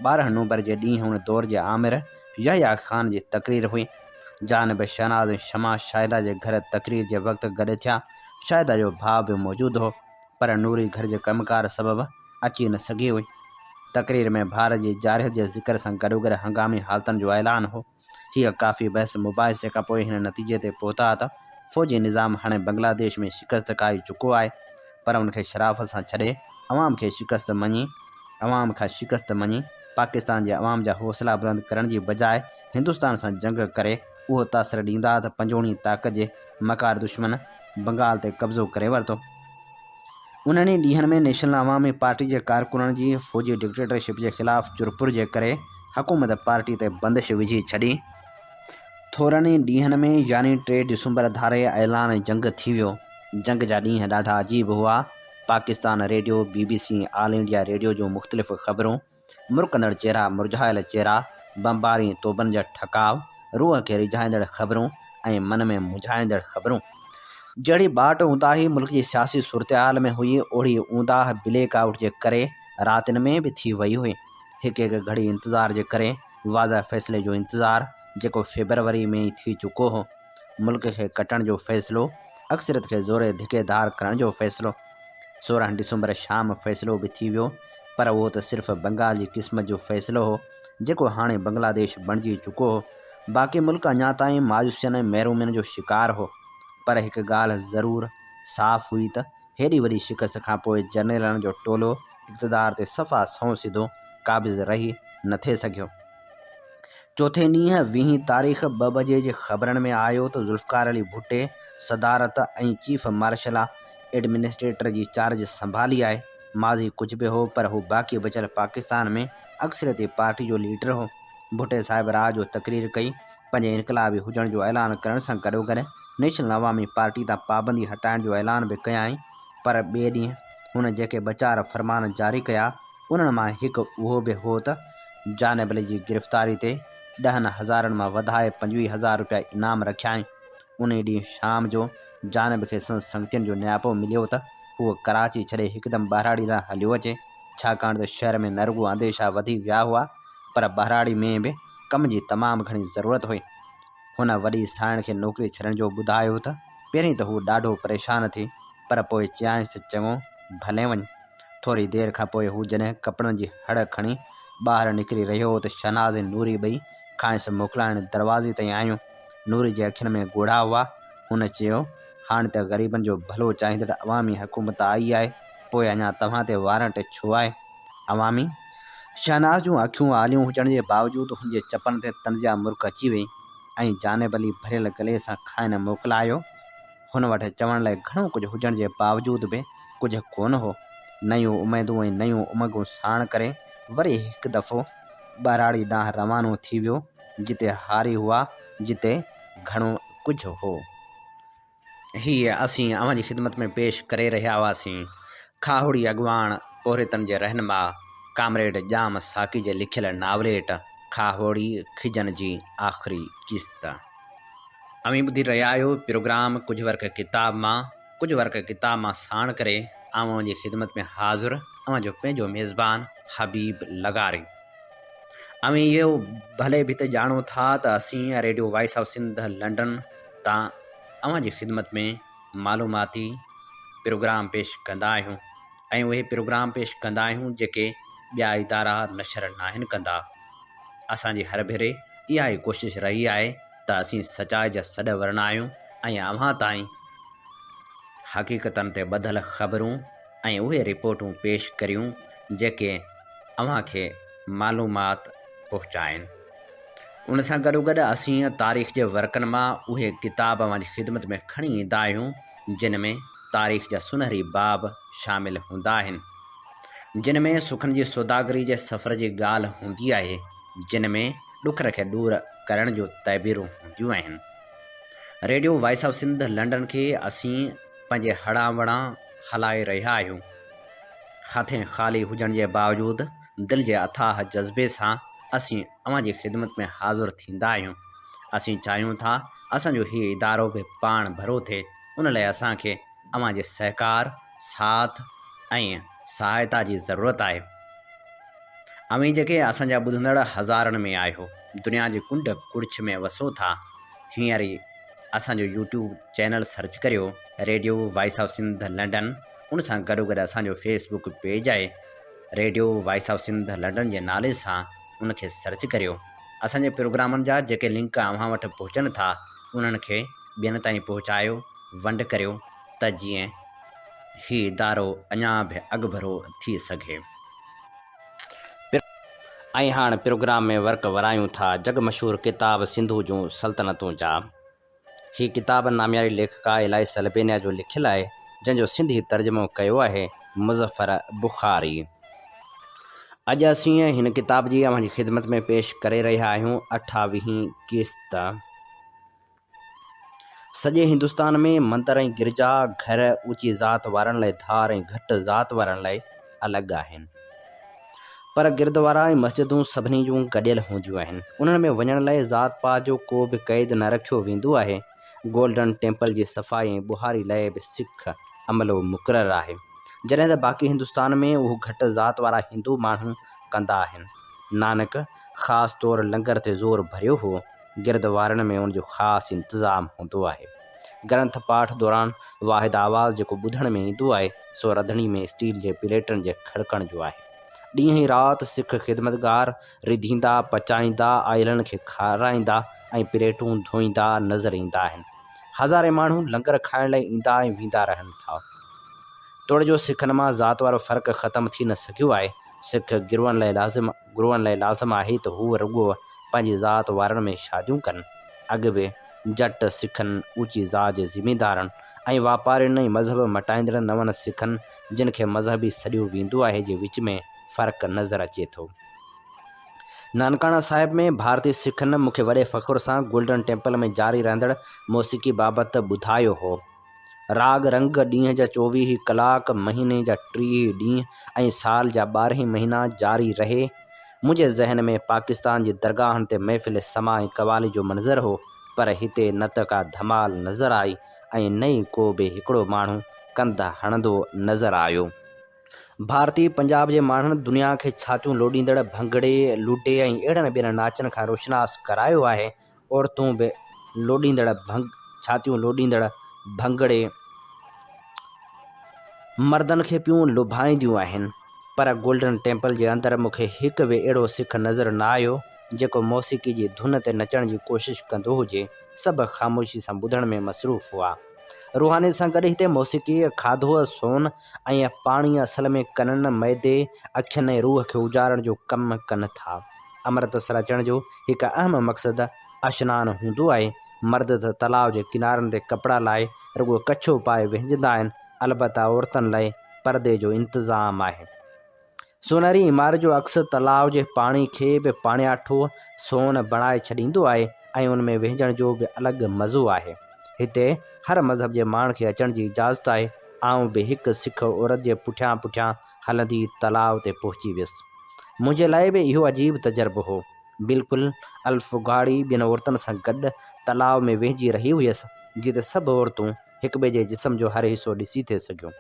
12 नवंबर जे ॾींहुं हुन दौर जे आमिर यहया ख़ान जी तक़रीर हुई। जानिब शहनाज़ ऐं शमा शाहिदा जे घर तक़रीर जे वक़्तु गॾु थिया। शाहिदा जो भाउ बि मौजूदु हो, पर नूरी घर जे कमकार सबबि अची न सघी हुई। तक़रीर में भारत जी जारियत जे ज़िक्र सां गॾोगॾु हंगामी हालतनि जो ऐलान हो। हीअ काफ़ी बहस मुबाहिसे खां पोइ हिन नतीजे ते पहुता त फ़ौजी निज़ाम हाणे बांग्लादेश में शिकस्त खाई चुको आहे, पर उनखे शराफ़त सां छॾे अवाम खां शिकस्त मञी पाकिस्तान जे अवाम जा हौसला बुलंद करण जी बजाए हिंदुस्तान सां जंग करे उहो तासर ॾींदा त पंजोणी ताक़त जे मकार दुश्मन बंगाल ते कब्ज़ो करे वरितो। उन्हनि ॾींहंनि में नेशनल अवामी पार्टी जे कारकुननि जी फ़ौजी डिक्टेटरशिप जे ख़िलाफ़ चुरपुर जे करे हुकूमत पार्टी ते बंदिश विझी छॾी। थोरनि ई ॾींहंनि में यानी 3 दिसंबर धारे ऐलान जंग थी वियो। जंग जा ॾींहं ॾाढा अजीब हुआ। Pakistan radio, BBC all India radio जो मुख़्तलिफ़ ख़बरूं, मुरकंदड़ चेहरा, मुरझायल चेहरा, बमबारी तोबनि जा ठकाव, रूह खे रिझाईंदड़ ख़बरूं ऐं मन में मुझाईंदड़ ख़बरूं। जहिड़ी बाट ऊंदाही मुल्क जी सियासी सूरतहाल में हुई, ओड़ी ऊंदाह ब्लैक आउट जे करे रातिनि में बि थी वई हुई। हिकु घड़ी इंतज़ार जे करे वाज़ह फ़ैसिले जो इंतज़ारु, जेको फेबरवरी में ई थी चुको हो। मुल्क खे कटण जो फ़ैसिलो, अक्सरियत खे ज़ोरे धिकेदार करण जो फ़ैसिलो। 16 दिसंबर शाम फ़ैसिलो बि थी वियो, पर उहो त सिर्फ़ु बंगाल जी क़िस्मत जो फ़ैसिलो हो, जेको हाणे बांग्लादेश बणिजी चुको हो। बाक़ी मुल्क अञा ताईं मायूसियुनि ऐं महरूमियुनि जो शिकार हो। पर हिकु ॻाल्हि ज़रूरु साफ़ हुई त हेॾी वॾी शिकस्त खां पोइ जनरलनि जो टोलो इक़्तिदार ते सफ़ा सौं सिधो क़ाबिज़ रही न थे सघियो। चोथे ॾींहुं 20 तारीख़ 2 बजे जे ख़बरनि में आयो त ज़ुल्फ़िकार अली भुट्टे सदारत ऐं चीफ मार्शल एडमिनिस्ट्रेटर जी चार्ज संभाली आहे। माज़ी कुझु बि हो, पर हू बाक़ी बचियल पाकिस्तान में अक्सरियती पार्टी जो लीडर हो। भुट्टे साहिब राह जो तक़रीर कई। पंहिंजे इनकलाबी हुजण जो ऐलान करण सां गॾोगॾु नेशनल अवामी पार्टी तां पाबंदी हटाइण जो ऐलान बि कयाई। पर ॿिए ॾींहुं हुन जेके बचार फरमान जारी कया, उन्हनि मां हिकु उहो बि हो त जानिब अली जी गिरफ़्तारी ते 10,000 मां वधाए 25,000 रुपया इनाम रखियाई। उन ॾींहुं शाम जो जानिब खे संगतियुनि जो नियापो मिलियो त उहो कराची छॾे हिकदमि ॿाहिराड़ी लाइ हलियो अचे, छाकाणि त शहर में न रुॻो अंदेशा वधी विया हुआ, पर ॿाहिराड़ी में बि कम जी तमामु घणी ज़रूरत हुई। हुन वॾी साइण खे नौकिरी छॾण जो ॿुधायो त पहिरीं त हू ॾाढो परेशान थी, पर पोइ चयाईंसि चङो भले वञ। थोरी देरि खां पोइ हू जॾहिं कपिड़नि जी हड़ खणी ॿाहिरि निकिरी रहियो हो त शहनाज़ ऐं नूरी ॿई खांइसि मोकिलाइण दरवाज़े ताईं आयूं। नूरी जे अखियुनि में ॻोढ़ा हुआ। हुन चयो, हाणे त ग़रीबनि जो भलो चाहींदड़ अवामी हुकूमत आई आहे, पोइ अञा तव्हां ते वारंट छो आहे? अवामी? शहनाज़ जूं अखियूं आलियूं हुजण जे बावजूदु हुनजे चपनि ते तंज़िया मुर्क अची वई ऐं जानेबली भरियल गले सां खाइण मोकिलायो। हुन वटि चवण लाइ घणो कुझु हुजण जे बावजूदु बि कुझु कोन हो। नयूं उमेदूं ऐं नयूं उमंगूं साण करे वरी हिकु दफ़ो ॿराड़ी ॾांहुं रवानो थी वियो, जिते हारी हुआ, जिते घणो कुझु हो। हीअ असीं अव्हां जी ख़िदमत में पेश करे रहिया हुआसीं खाहुड़ी अॻवान पोहरेतन जे रहनुमा कामरेड जाम साकी जे लिखियल नावलेट खाहुड़ी खिजन जी आख़िरी किस्त। अवी ॿुधी रहिया आहियो प्रोग्राम कुझु वर्क किताब मां साण करे अव्हां जी ख़िदमत में हाज़िर अव्हां जो पंहिंजो मेज़बान हबीब लगारी। अवी इहो भले भी त ॼाणो था त असीं radio voice of Sindh London तां अव्हां जी ख़िदमत में मालूमाती प्रोग्राम पेश कंदा आहियूं ऐं उहे प्रोग्राम पेश कंदा आहियूं जेके ॿिया इदारा नशर नाहिनि कंदा। असांजी हर भेरे इहा ई कोशिशि रही आहे त असीं सचाई जा सॾ वरणायूं ऐं अव्हां ताईं हक़ीक़तनि ते ॿधल ख़बरूं ऐं उहे रिपोर्टूं पेश करियूं जेके अव्हां खे मालूमात पहुचाइनि। उन सां गॾोगॾु असीं तारीख़ जे वर्कनि मां उहे किताब अव्हां जी ख़िदमत में खणी ईंदा आहियूं जिन में तारीख़ जा सुनहरी बाब शामिल हूंदा आहिनि, जिन में सुखनि जी सौदागरी जे सफ़र जी ॻाल्हि हूंदी आहे, जिन में ॾुखर खे दूर करण जूं तहबीरूं हूंदियूं आहिनि। Radio voice of Sindh London खे असीं पंहिंजे हड़ा वड़ा हलाए रहिया आहियूं। हथें ख़ाली हुजण जे बावजूदु दिलि जे अथाह जज़्बे सां असीं अव्हां जी ख़िदमत में हाज़िर थींदा आहियूं। असीं चाहियूं था असांजो हीउ इदारो बि पाण भरो थिए। उन लाइ असांखे अव्हां जे सहकार, साथ ऐं सहायता जी ज़रूरत आहे। अव्हीं जेके असांजा ॿुधंदड़ हज़ारनि में आहियो, दुनिया जी कुंड कुड़िछ में वसो था, हींअर ई असांजो यूट्यूब चैनल सर्च करियो radio voice of Sindh London. उन सां गॾोगॾु असांजो फेसबुक पेज आहे radio voice of Sindh London जे नाले सां, उनखे सर्च करियो। असांजे प्रोग्रामनि जा जेके लिंक अव्हां वटि पहुचनि था उन्हनि खे ॿियनि ताईं पहुचायो, वंड करियो त जीअं हीउ इदारो अञा बि अॻभरो थी सघे। ऐं हाणे प्रोग्राम में वर्क वरायूं था जग मशहूरु किताब सिंधू जूं सल्तनतूं जा। हीअ किताब नामियारी लेखका इलाइस अल्बेनिया जो लिखियलु आहे, जंहिंजो सिंधी तर्जुमो कयो आहे मुज़फ़र बुख़ारी। अॼु असीं हिन किताब जी अव्हां जी ख़िदमत में पेश करे रहिया आहियूं 28वीं किस्त। सॼे हिंदुस्तान में मंदर ऐं गिरजा घर ऊची ज़ात वारनि लाइ धार ऐं घटि ज़ात वारनि लाइ अलॻि आहिनि, पर गिरद्वारा ऐं मस्जिदूं सभिनी जूं गॾियल हूंदियूं आहिनि। उन्हनि में वञण लाइ ज़ात पात जो को बि क़ैद न रखियो वेंदो आहे। गोल्डन टेम्पल जी सफ़ाई ऐं बुहारी लाइ बि सिख अमलो मुक़ररु आहे, जॾहिं त बाक़ी हिंदुस्तान में उहो घटि ज़ात वारा हिंदू माण्हू कंदा आहिनि। नानक ख़ासि तौरु लंगर ते ज़ोर भरियो हो। गिरद्वारनि में उनजो ख़ासि इंतज़ाम हूंदो आहे। ग्रंथ पाठ दौरान वाहिद आवाज़ जेको ॿुधण में ईंदो आहे सो रंधिणी में स्टील जे प्लेटनि जे खड़कण जो आहे। ॾींहं ई राति सिख ख़िदमतगार रिधींदा, पचाईंदा, आयलनि खे खाराईंदा ऐं प्लेटूं धोईंदा नज़र ईंदा आहिनि। हज़ारे माण्हू लंगर खाइण लाइ ईंदा ऐं वेंदा रहनि था। तोड़ जो सिखनि मां ज़ात वारो फ़र्क़ु ख़तमु थी न सघियो आहे। सिख गुरुअनि लाइ लाज़िम आहे त हू रुॻो पंहिंजी ज़ात वारनि में शादियूं कनि। अॻु बि जट सिखनि, ऊची ज़ात जे ज़िमेदारनि ऐं वापारियुनि ऐं मज़हब मटाईंदड़ नवनि सिखनि जिन खे मज़हबी सॾियो वेंदो आहे जे विच में फ़र्क़ु नज़र अचे थो। नानकाना साहिब में भारतीय सिखनि मूंखे वॾे फ़ख़ुर सां गोल्डन टेम्पल में जारी रहंदड़ मौसीक़ी बाबति ॿुधायो हो। राग रंग ॾींहं जा 24 कलाक, महीने जा 30 ॾींहं ऐं साल जा 12 महीना जारी रहे। मुंहिंजे ज़हन में पाकिस्तान जी दरगाहनि ते महफ़िल समा ऐं कवाली जो मंज़र हो, पर हिते न त का धमाल नज़र आई ऐं न ई को बि हिकिड़ो माण्हू कंध हणंदो नज़र आयो। भारतीय पंजाब जे माण्हुनि दुनिया खे छातियूं लोॾींदड़ भंगड़े, लूडे ऐं अहिड़नि ॿियनि नाचनि खां रोशनास करायो आहे। औरतूं बि छातियूं लोॾींदड़ भंगड़े मर्दनि खे पियूं लुभाईंदियूं आहिनि, पर गोल्डन टेम्पल जे अंदरि मूंखे हिकु बि अहिड़ो सिख नज़र न आयो जेको मौसीक़ी जी धुन ते नचण जी कोशिशि कंदो हुजे। सभु ख़ामोशी सां ॿुधण में मसरूफ़ हुआ। रूहानी सां गॾु हिते मौसीक़ी, खाधो, सोन ऐं पाणी असल में कननि, मैदे, अखियुनि ऐं रूह खे उजाड़ण जो कमु कनि था। अमृतसर अचण जो हिकु अहम मक़सदु अशनान हूंदो आहे। मर्द त तलाउ जे किनारनि ते कपिड़ा लाहे रुॻो कछो पाए विहिंजंदा आहिनि। अलबत्ता औरतुनि लाइ परदे जो इंतज़ाम आहे। सोनहरी इमारत जो अक्स तलाउ जे पाणी खे बि पाणियाठो सोन बणाए छॾींदो आहे ऐं उन में विहिंजण जो बि अलॻि मज़ो आहे। हिते हर मज़हब जे माण्हू खे अचण जी इजाज़त आहे। आउं बि हिकु सिख औरत जे पुठियां पुठियां हलंदी तलाउ ते पहुची वियुसि। मुंहिंजे लाइ बि इहो अजीब तजुर्बो हो। बिल्कुलु अल्फगाड़ी ॿिनि औरतुनि सां गॾु तलाउ में विहिंजी रही हुयसि, जिते सभु औरतूं हिक ॿिए जे जिस्म जो हर हिसो ॾिसी थिए सघियूं।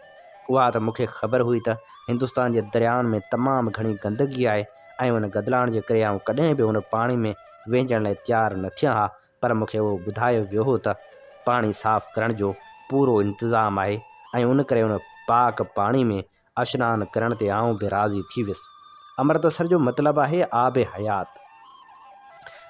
उहा त मूंखे ख़बर हुई त हिंदुस्तान जे दरियाउनि में तमामु घणी गंदगी आहे ऐं उन गदिलाइण जे करे आउं कॾहिं बि उन पाणी में विहिंजण लाइ तयारु न थियां हा। पर मूंखे उहो ॿुधायो वियो हो त पाणी साफ़ु करण जो पूरो इंतज़ाम आहे ऐं उन करे उन पाक पाणी में अशनान करण ते आउं बि राज़ी थी वियुसि। अमृतसर जो मतिलबु आहे आब हयात।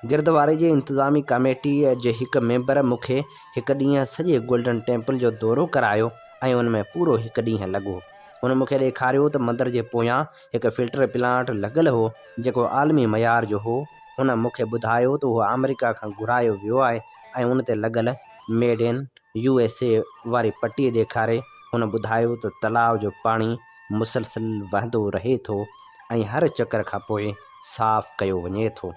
गुरुद्वारे जे इंतिज़ामी कमेटी जे हिकु मेंबर मूंखे हिकु ॾींहुं सॼे गोल्डन टेम्पल जो दौरो करायो ऐं उन में पूरो हिकु ॾींहुं लॻो। उन मूंखे ॾेखारियो त मंदर जे पोयां हिकु फिल्टर प्लांट लॻल हो जेको आलमी मयार जो हो। हुन मूंखे ॿुधायो त उहो अमेरिका खां घुरायो वियो आहे ऐं उन ते लॻल मेड इन USA वारी पटी ॾेखारे हुन ॿुधायो त तलाउ जो पाणी मुसलसल वहंदो रहे थो ऐं हर चकर खां पोइ साफ़ु कयो वञे थो।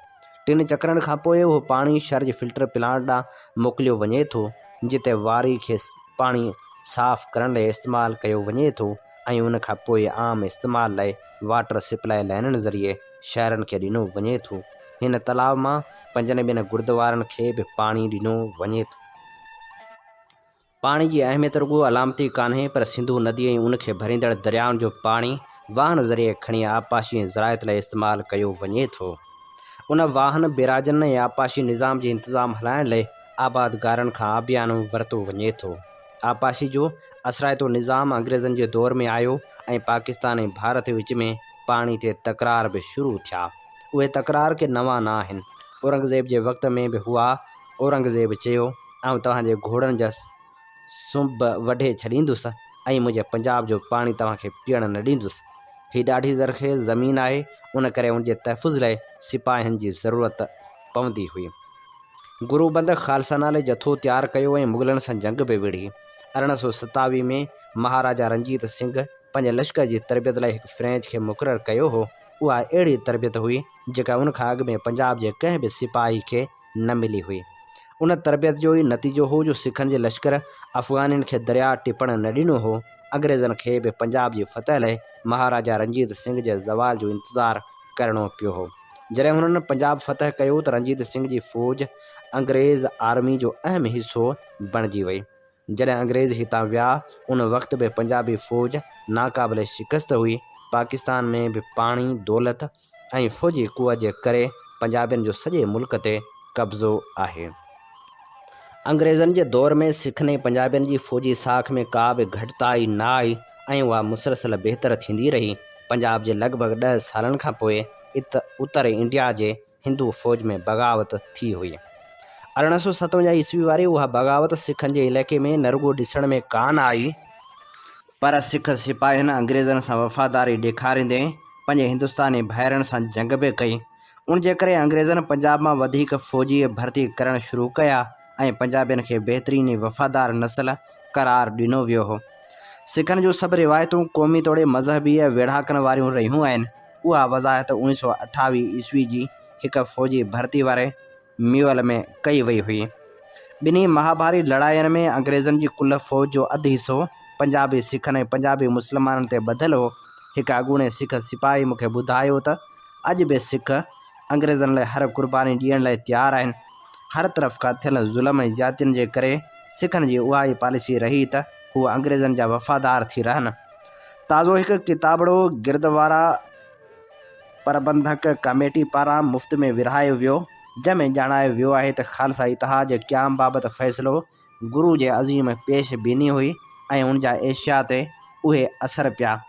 3 चकरनि खां पोइ उहो पाणी शर्ज फिल्टर प्लांट ॾांहुं मोकिलियो वञे थो, जिते वारी खे पाणी साफ़ु करण लाइ इस्तेमालु कयो वञे थो ऐं उन खां पोइ आम इस्तेमाल लाइ वाटर सप्लाई लाइननि ज़रिए शहरनि खे ॾिनो वञे थो। हिन तलाउ मां 5 ॿियनि गुरुद्वारनि खे बि पाणी ॾिनो वञे थो। पाणी जी अहमियत रुॻो अलामती कान्हे, पर सिंधु नदी ऐं उन खे भरींदड़ दरियाउनि जो पाणी वाहन ज़रिए खणी आबपाशी ऐं ज़रायत लाइ इस्तेमालु कयो वञे थो। उन वाहन बेराजनि ऐं आबपाशी निज़ाम जे इंतिज़ाम हलाइण लाइ आबादगारनि खां आबियानो वरितो वञे थो। आबपाशी जो असराइतो निज़ाम अंग्रेज़नि जे दौर में आयो ऐं पाकिस्तान ऐं भारत विच में पाणी ते तकरार बि शुरू थिया। उहे तकरार के नवां न आहिनि। औरंगज़ेब जे वक़्त में बि हुआ। औरंगज़ेब चयो, आउं तव्हांजे घोड़नि जा सुंभ वढे छॾींदुसि ऐं मुंहिंजे पंजाब जो पाणी तव्हांखे पीअण न ॾींदुसि। हीअ ॾाढी ज़रख़ेज़ ज़मीन आहे, उन करे उनजे तहफ़ुज़ लाइ सिपाहियुनि जी ज़रूरत पवंदी हुई। गुरुबंद ख़ालसा नाले जथो तयारु कयो ऐं मुग़लनि सां जंग बि विढ़ी। 1827 में महाराजा रंजीत सिंह पंहिंजे लश्कर जी तरबियत लाइ हिकु फ़्रेंच खे मुक़ररु कयो हो। उहा अहिड़ी तरबियत हुई जेका उन खां अॻु में पंजाब जे कंहिं बि सिपाही खे न मिली हुई। उन तरबियत जो ई नतीजो हो जो सिखनि जे लश्कर अफ़गानियुनि खे दरिया टिपण न ॾिनो हो। अंग्रेज़नि खे बि पंजाब जी फतह लाइ महाराजा रंजीत सिंह जे ज़वाल जो इंतज़ारु करिणो पियो हो। जॾहिं हुननि पंजाब फतह कयो त रंजीत सिंह जी फ़ौज अंग्रेज़ आर्मी जो अहम हिसो बणिजी वई। जॾहिं अंग्रेज़ हितां विया उन वक़्त बि पंजाबी फ़ौज नाक़ाबिल शिकस्त हुई। पाकिस्तान में बि पाणी, दौलत ऐं फ़ौजी कुअ जे करे पंजाबियुनि जो सॼे मुल्क ते कब्ज़ो आहे। अंग्रेज़नि जे दौर में सिखनि ऐं पंजाबियुनि जी फ़ौजी साख में का बि घटिताई न आई ऐं उहा मुसलसल बहितर थींदी रही। पंजाब जे लॻभॻि 10 सालनि खां पोइ उत्तर इंडिया जे हिंदू फ़ौज में बग़ावत थी हुई। 1857 ईस्वी वारी उहा बग़ावत सिखनि जे इलाइक़े में न रुॻो ॾिसण में कान आई, पर सिख सिपाहियुनि अंग्रेज़नि सां वफ़ादारी ॾेखारींदे पंहिंजे हिंदुस्तानी भाइरनि सां जंग बि कई। उन जे करे अंग्रेज़नि पंजाब मां वधीक फ़ौजी भर्ती करणु शुरू कया ऐं पंजाबियुनि खे बहितरीन वफ़ादार नस्ल क़रार ॾिनो वियो हो। सिखनि जूं सभु रिवायतूं क़ौमी तौरु मज़हबी वेढ़ाकनि वारियूं रहियूं आहिनि। उहा वज़ाहत 1928 ईस्वी जी हिकु फ़ौजी भर्ती वारे म्यूल में कई वई हुई। ॿिन्ही महाभारी लड़ाइयुनि में अंग्रेज़नि जी कुल फ़ौज जो अधु हिसो पंजाबी सिखनि ऐं पंजाबी मुस्लमाननि ते ॿधलु हो। हिकु अॻूणे सिख सिपाही मूंखे ॿुधायो त अॼु बि सिख अंग्रेज़नि लाइ हर क़ुर्बानी ॾियण लाइ तयारु आहिनि। हर तरफ़ खां थियल ज़ुल्म ऐं ज़्यादतियुनि जे करे सिखनि जी उहा ई पॉलिसी रही त हू अंग्रेज़नि जा वफ़ादार थी रहनि। ताज़ो हिकु किताबड़ो गुरुद्वारा प्रबंधक कमेटी पारां मुफ़्त में विरहायो वियो, जंहिंमें ॼाणायो वियो आहे त ख़ालसा इतिहाद जे क़याम बाबति फ़ैसिलो गुरु जे अज़ीम पेश बीनी हुई ऐं उन जा एशिया ते उहे असर पिया।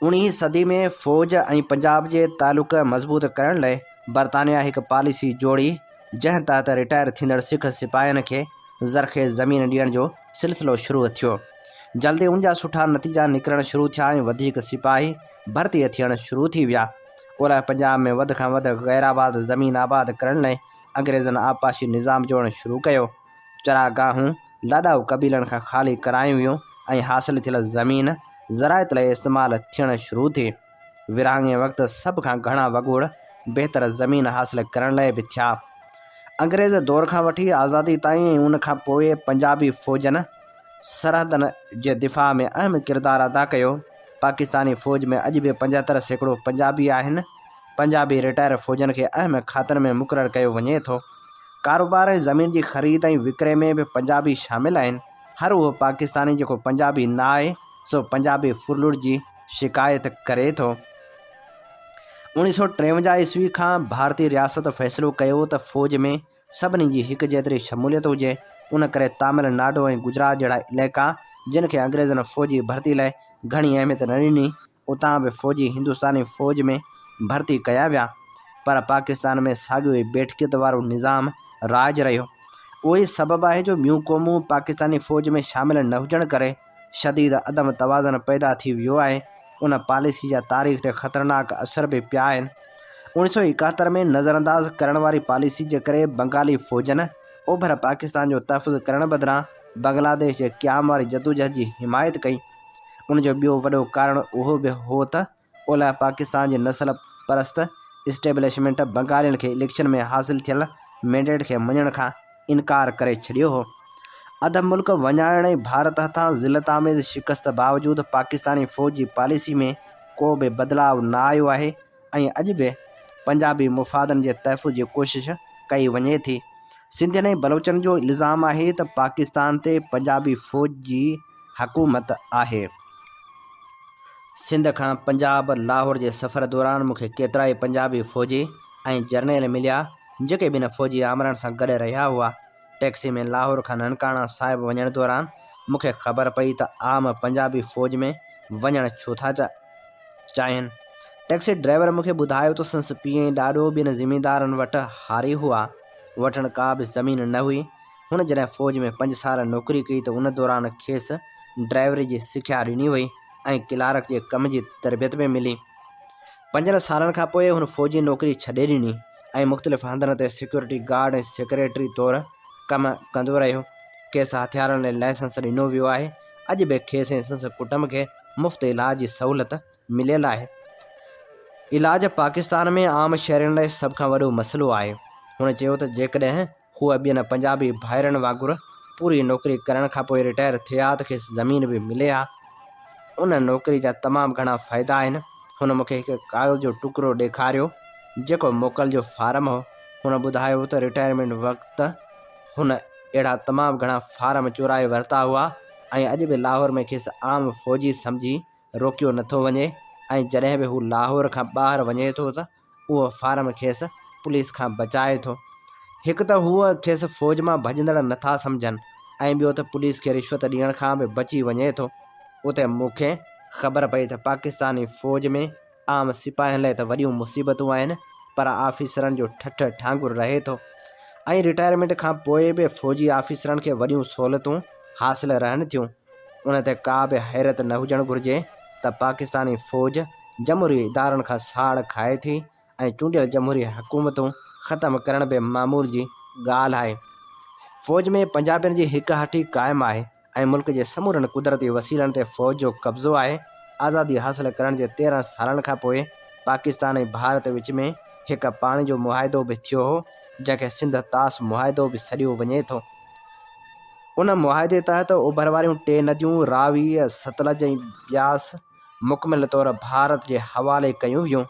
19वीं सदी में फ़ौज ऐं पंजाब जे तालुक मज़बूत करण लाइ बरतानिया हिकु पॉलिसी जोड़ी, जंहिं तहत रिटायर थींदड़ सिख सिपाहियुनि खे ज़रख़ेज़ ज़मीन ॾियण जो सिलसिलो शुरू थियो। जल्दी उन जा सुठा नतीजा निकिरणु शुरू थिया ऐं वधीक सिपाही भर्ती थियणु शुरू थी विया। ओलह पंजाब में वधि खां वधि गैराबाद ज़मीन आबाद करण लाइ अंग्रेज़नि आपाशी निज़ाम जोड़णु शुरू कयो। चरागाहूं लाॾाऊ कबीलनि खां ख़ाली करायूं वियूं ऐं हासिल थियल ज़मीन ज़राइत लाइ इस्तेमालु थियणु शुरू थी। विरहाङे वक़्तु सभ खां घणा वॻोड़ बहितर ज़मीन हासिल करण लाइ बि थिया। अंग्रेज़ दौर खां वठी आज़ादी ताईं ऐं उन खां पोइ पंजाबी फ़ौजनि सरहदनि जे दिफ़ा में अहम किरदारु अदा कयो। पाकिस्तानी फ़ौज में अॼु बि 75% पंजाबी आहिनि। पंजाबी रिटायर फ़ौजनि खे अहम खातनि में मुक़ररु कयो वञे थो। कारोबार ऐं ज़मीन जी ख़रीद ऐं विकिरे में बि पंजाबी शामिल आहिनि। हर उहो पाकिस्तानी जेको पंजाबी न आहे सो पंजाबी फुरलुड़ जी शिकायत करे थो। 1953 ईस्वी खां भारतीय रियासत फ़ैसिलो कयो त फ़ौज में सभिनी जी हिकु जेतिरी शमूलियत हुजे। उन करे तमिलनाडु ऐं गुजरात जहिड़ा इलाइक़ा जिन खे अंग्रेज़नि फ़ौजी भर्ती लाइ घणी अहमियत न ॾिनी, उतां बि फ़ौजी हिंदुस्तानी फ़ौज में भर्ती कया विया। पर पाकिस्तान में साॻियो ई बेठकियत वारो निज़ाम राज रहियो। उहो ई सबबु आहे जो ॿियूं क़ौमूं पाकिस्तानी फ़ौज में शामिल न हुजण करे शदीद अदम तवाज़न पैदा थी वियो आहे। उन पॉलिसी जा तारीख़ ते ख़तरनाक असर बि पिया आहिनि। 1971 में नज़रअंदाज़ करण वारी पॉलिसी जे करे बंगाली फ़ौजनि ओभर पाकिस्तान जो तहफ़ुज़ करण बदिरां बांग्लादेश जे क़याम वारी जदोजहद जी हिमायत कई। उनजो ॿियो वॾो कारण उहो बि हो त ओलह पाकिस्तान जे नस्ल परस्त इस्टेब्लिशमेंट बंगालियुनि खे इलेक्शन में हासिल थियल मैंडेट खे मञण खां इनकार करे छॾियो हो। अध मुल्क वञाइण ऐं भारत हथां ज़िलत आमेज़ शिकस्त बावजूदि पाकिस्तानी फ़ौज जी पॉलिसी में को बि बदिलाव न आयो आहे ऐं अॼु बि पंजाबी मुफ़ादनि जे तहफ़ुज़ जी कोशिश कई वञे थी। सिंधियुनि ऐं बलोचनि जो इल्ज़ाम आहे त पाकिस्तान ते पंजाबी फ़ौज जी हुकूमत आहे। सिंध खां पंजाब लाहौर जे सफ़र दौरान मूंखे केतिरा ई पंजाबी फ़ौजी ऐं जर्नैल मिलिया जेके ॿिन फ़ौजी आमरनि सां गॾु रहिया हुआ। टैक्सी में लाहौर खां ननकाणा साहिब वञण दौरान मूंखे ख़बर पई त आम पंजाबी फ़ौज में वञणु छो था चाहिनि। टैक्सी ड्राइवर मूंखे ॿुधायो त संसि पीउ ऐं ॾाॾो ॿिनि ज़मींदारनि वटि हारी हुआ। वठण का बि ज़मीन न हुई। हुन जॾहिं फ़ौज में 5 साल नौकरी कई त उन दौरान खेसि ड्राइवरी जी सिख्या ॾिनी वई ऐं क्लार्क जे कम जी तरबियत में मिली। 5 सालनि खां पोइ हुन फ़ौजी नौकरी छॾे ॾिनी ऐं मुख़्तलिफ़ हंधनि ते सिक्योरिटी गार्ड ऐं सेक्रेटरी तौरु कमु कंदो रहियो। खेसि हथियारनि लाइ लाइसेंस ॾिनो वियो आहे। अॼु बि खेसि ऐं संसि कुटुंब खे मुफ़्त इलाज जी सहूलियत मिलियल आहे। इलाज पाकिस्तान में आम शहरियुनि लाइ सभ खां वॾो मसइलो आहे। हुन चयो त जेकॾहिं हूअ ॿियनि पंजाबी भाइरनि वांगुरु पूरी नौकरी करण खां पोइ रिटायर थिया त खेसि ज़मीन बि मिले हा। उन नौकरी जा तमामु घणा फ़ाइदा आहिनि। हुन मूंखे हिकु कागज़ जो टुकड़ो ॾेखारियो जेको मोकल जो फारम हो। हुन ॿुधायो त रिटायरमेंट वक़्तु हुन अहिड़ा तमामु घणा फारम चुराए वरिता हुआ ऐं अॼु बि लाहौर में खेसि आम फ़ौजी सम्झी रोकियो नथो वञे ऐं जॾहिं बि हू लाहौर खां ॿाहिरि वञे थो त उहो फारम खेसि पुलिस खां बचाए थो। हिकु त हूअ खेसि फ़ौज मां भॼंदड़ नथा सम्झनि ऐं ॿियो त पुलिस खे रिश्वत ॾियण खां बि बची वञे थो। उते मूंखे ख़बर पई त पाकिस्तानी फ़ौज में आम सिपाहियुनि लाइ त वॾियूं मुसीबतूं आहिनि पर आफ़ीसरनि जो ठठ ठांगुर रहे थो ऐं रिटायरमेंट खां पोइ बि फ़ौजी आफ़ीसरनि खे वॾियूं सहूलियतूं हासिल रहनि थियूं। उन ते का बि हैरत न हुजणु घुरिजे त पाकिस्तानी फ़ौज जमहूरी इदारनि खां साड़ खाए थी ऐं चूंडियल जमहूरी हुकूमतूं ख़तमु करण बि मामूल जी ॻाल्हि आहे। फ़ौज में पंजाबियुनि जी हिकहाठी क़ाइमु आहे ऐं मुल्क जे समूरनि कुदरती वसीलनि ते फ़ौज जो कब्ज़ो आहे। आज़ादी हासिल करण जे 13 सालनि खां पोइ पाकिस्तान ऐं भारत विच में हिकु पाणी जो मुआहिदो बि थियो हो जंहिंखे सिंध तास मुआहिदो बि सॾियो वञे थो। उन मुआहिदे तहत ओभर वारियूं 2 नदियूं रावी, सतलज ऐं ब्यास मुकमिल तौरु भारत जे हवाले कयूं वियूं।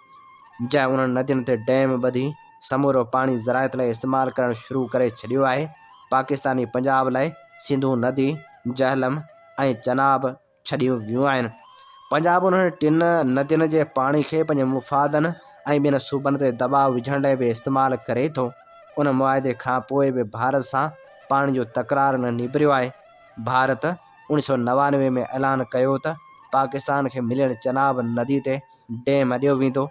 जंहिं उन्हनि नदियुनि ते डैम ॿधी समूरो पाणी ज़राइत लाइ इस्तेमालु करणु शुरू करे छॾियो आहे। पाकिस्तानी पंजाब लाइ सिंधू नदी, जहलम ऐं चनाब छॾियूं वियूं आहिनि। पंजाब उन्हनि 3 नदियुनि जे पाणी खे पंहिंजे मुफ़ादनि ऐं ॿियनि सूबनि ते दबाव विझण लाइ बि इस्तेमालु करे थो। उन मुआहिदे खां पोइ बि भारत सां पाणी जो तकरार न निबिरियो आहे। भारत 1999 में ऐलान कयो त पाकिस्तान खे मिलियल चनाब नदी ते डैम ॾियो वेंदो।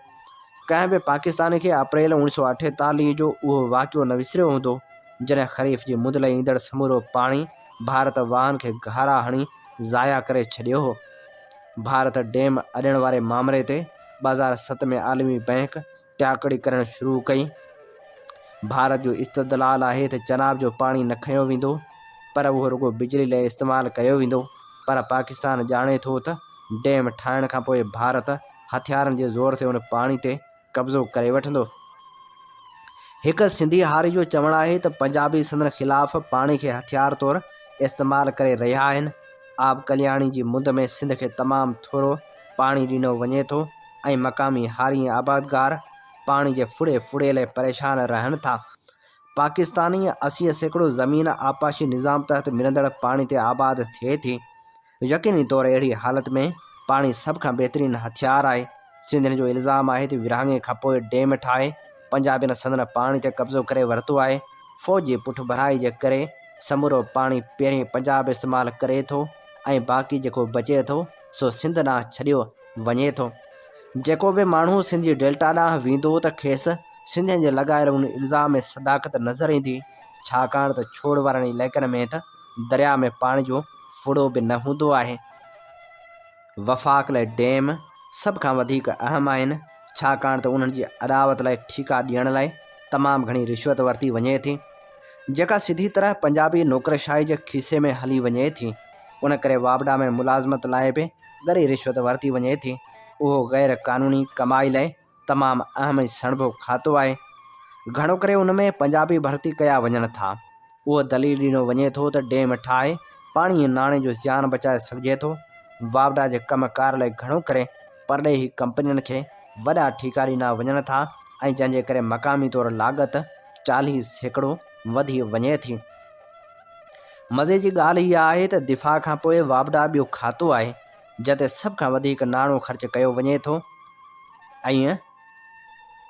कंहिं बि पाकिस्तानी खे अप्रैल 1948 जो उहो वाक़ियो न विसरियो हूंदो जॾहिं ख़रीफ़ जी मुंद लाइ ईंदड़ समूरो पाणी भारत वाहन खे घारा हणी ज़ाया करे छॾियो हो। भारत डैम अॾण वारे मामले ते 2007 में आलमी बैंक टियाकड़ी करणु शुरू कई। भारत जो इस्तदलाल आहे त चनाब जो पाणी न खंयो वेंदो पर उहो रुगो बिजली लाइ इस्तेमालु कयो वेंदो। पर पाकिस्तान ॼाणे थो त डैम ठाहिण खां पोइ भारत हथियारनि जे ज़ोर ते उन पाणी ते कब्ज़ो करे वठंदो। हिकु सिंधी हारी जो चवणु आहे त पंजाबी संदन ख़िलाफ़ पाणी खे हथियार तौरु इस्तेमालु करे रहिया आहिनि। आब कल्याणी जी मुंद में सिंध खे तमामु थोरो पाणी ॾिनो वञे थो ऐं मक़ामी हारी आबादगार पाणी जे फुड़े फुड़े लाइ परेशान रहनि था। पाकिस्तानी 80% ज़मीन आपाशी निज़ाम तहत मिलंदड़ पाणी ते आबाद थिए थी। यकीनी तौरु अहिड़ी हालत में पाणी सभ खां बहितरीनु हथियार आहे। सिंधियुनि जो इल्ज़ाम आहे त विरहाङे खां पोइ डैम ठाहे पंजाबियुनि संदन पाणी ते कब्ज़ो करे वरितो आहे। फ़ौज जी पुठभराई जे करे समूरो पाणी पहिरीं पंजाब इस्तेमालु करे थो ऐं बाक़ी जेको बचे थो सो सिंध ॾांहुं छॾियो वञे थो। जेको बि माण्हू सिंध जी डेल्टा ॾांहुं वेंदो त खेसि सिंधियुनि जे लॻायल उन इल्ज़ाम में सदाकत नज़र ईंदी, छाकाणि त छोड़ वारनि इलाइक़नि में त दरिया में पाणी जो फुड़ो बि न हूंदो आहे। वफ़ाक़ लाइ डैम सभ खां वधीक अहम आहिनि, छाकाणि त उन्हनि जी अॾावत लाइ ठीका ॾियण लाइ तमामु घणी रिश्वत वरिती वञे थी, जेका सिधी तरह पंजाबी नौकरशाही जे खीसे में हली वञे थी। उन करे वाबडा में मुलाज़मत लाइ बि ॻरी रिश्वत वरिती वञे थी। उहो गैर क़ानूनी कमाई लाइ तमामु अहम ऐं सणभो खातो आहे। घणो करे उन में पंजाबी भर्ती कया वञनि था। उहो दलील ॾिनो वञे थो त डैम ठाहे पाणी ऐं नाणे जो ज़ियान बचाए सघिजे थो। वाबडा जे कमकार लाइ घणो करे परॾेही कंपनियुनि खे वॾा ठीका ॾिना वञनि था ऐं जंहिंजे करे मक़ामी तौरु लाॻत 40% वधी वञे थी। मज़े जी ॻाल्हि इहा आहे त दिफ़ा खां पोइ वाबडा ॿियो खातो आहे जिते सभ खां वधीक नाणो ख़र्च कयो वञे थो ऐं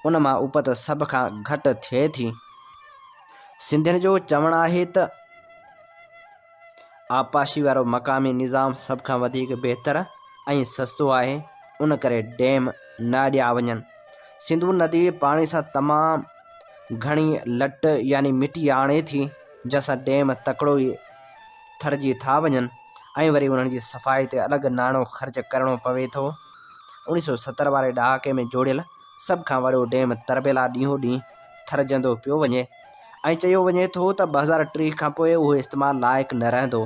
उन मां उपत सभ खां घटि थिए थी। सिंधियुनि जो चवणु आहे त आपाशी वारो मक़ामी निज़ाम सभ खां वधीक बहितर ऐं सस्तो आहे, उन करे डैम न ॾिया वञनि। सिंधू नदी पाणी सां तमामु घणी लट यानी मिटी आणे थी, जंहिंसां डैम तकिड़ो ई थरजी था वञनि ऐं वरी उन्हनि जी सफ़ाई ते अलॻि नाणो ख़र्च करणो पवे थो। 1970 वारे ॾहाके में जोड़ियल सभ खां वॾो डैम तरबेला ॾींहों ॾींहुं थरजंदो पियो वञे ऐं चयो वञे थो त 2030 खां पोइ उहो इस्तेमालु लाइक़ु न रहंदो।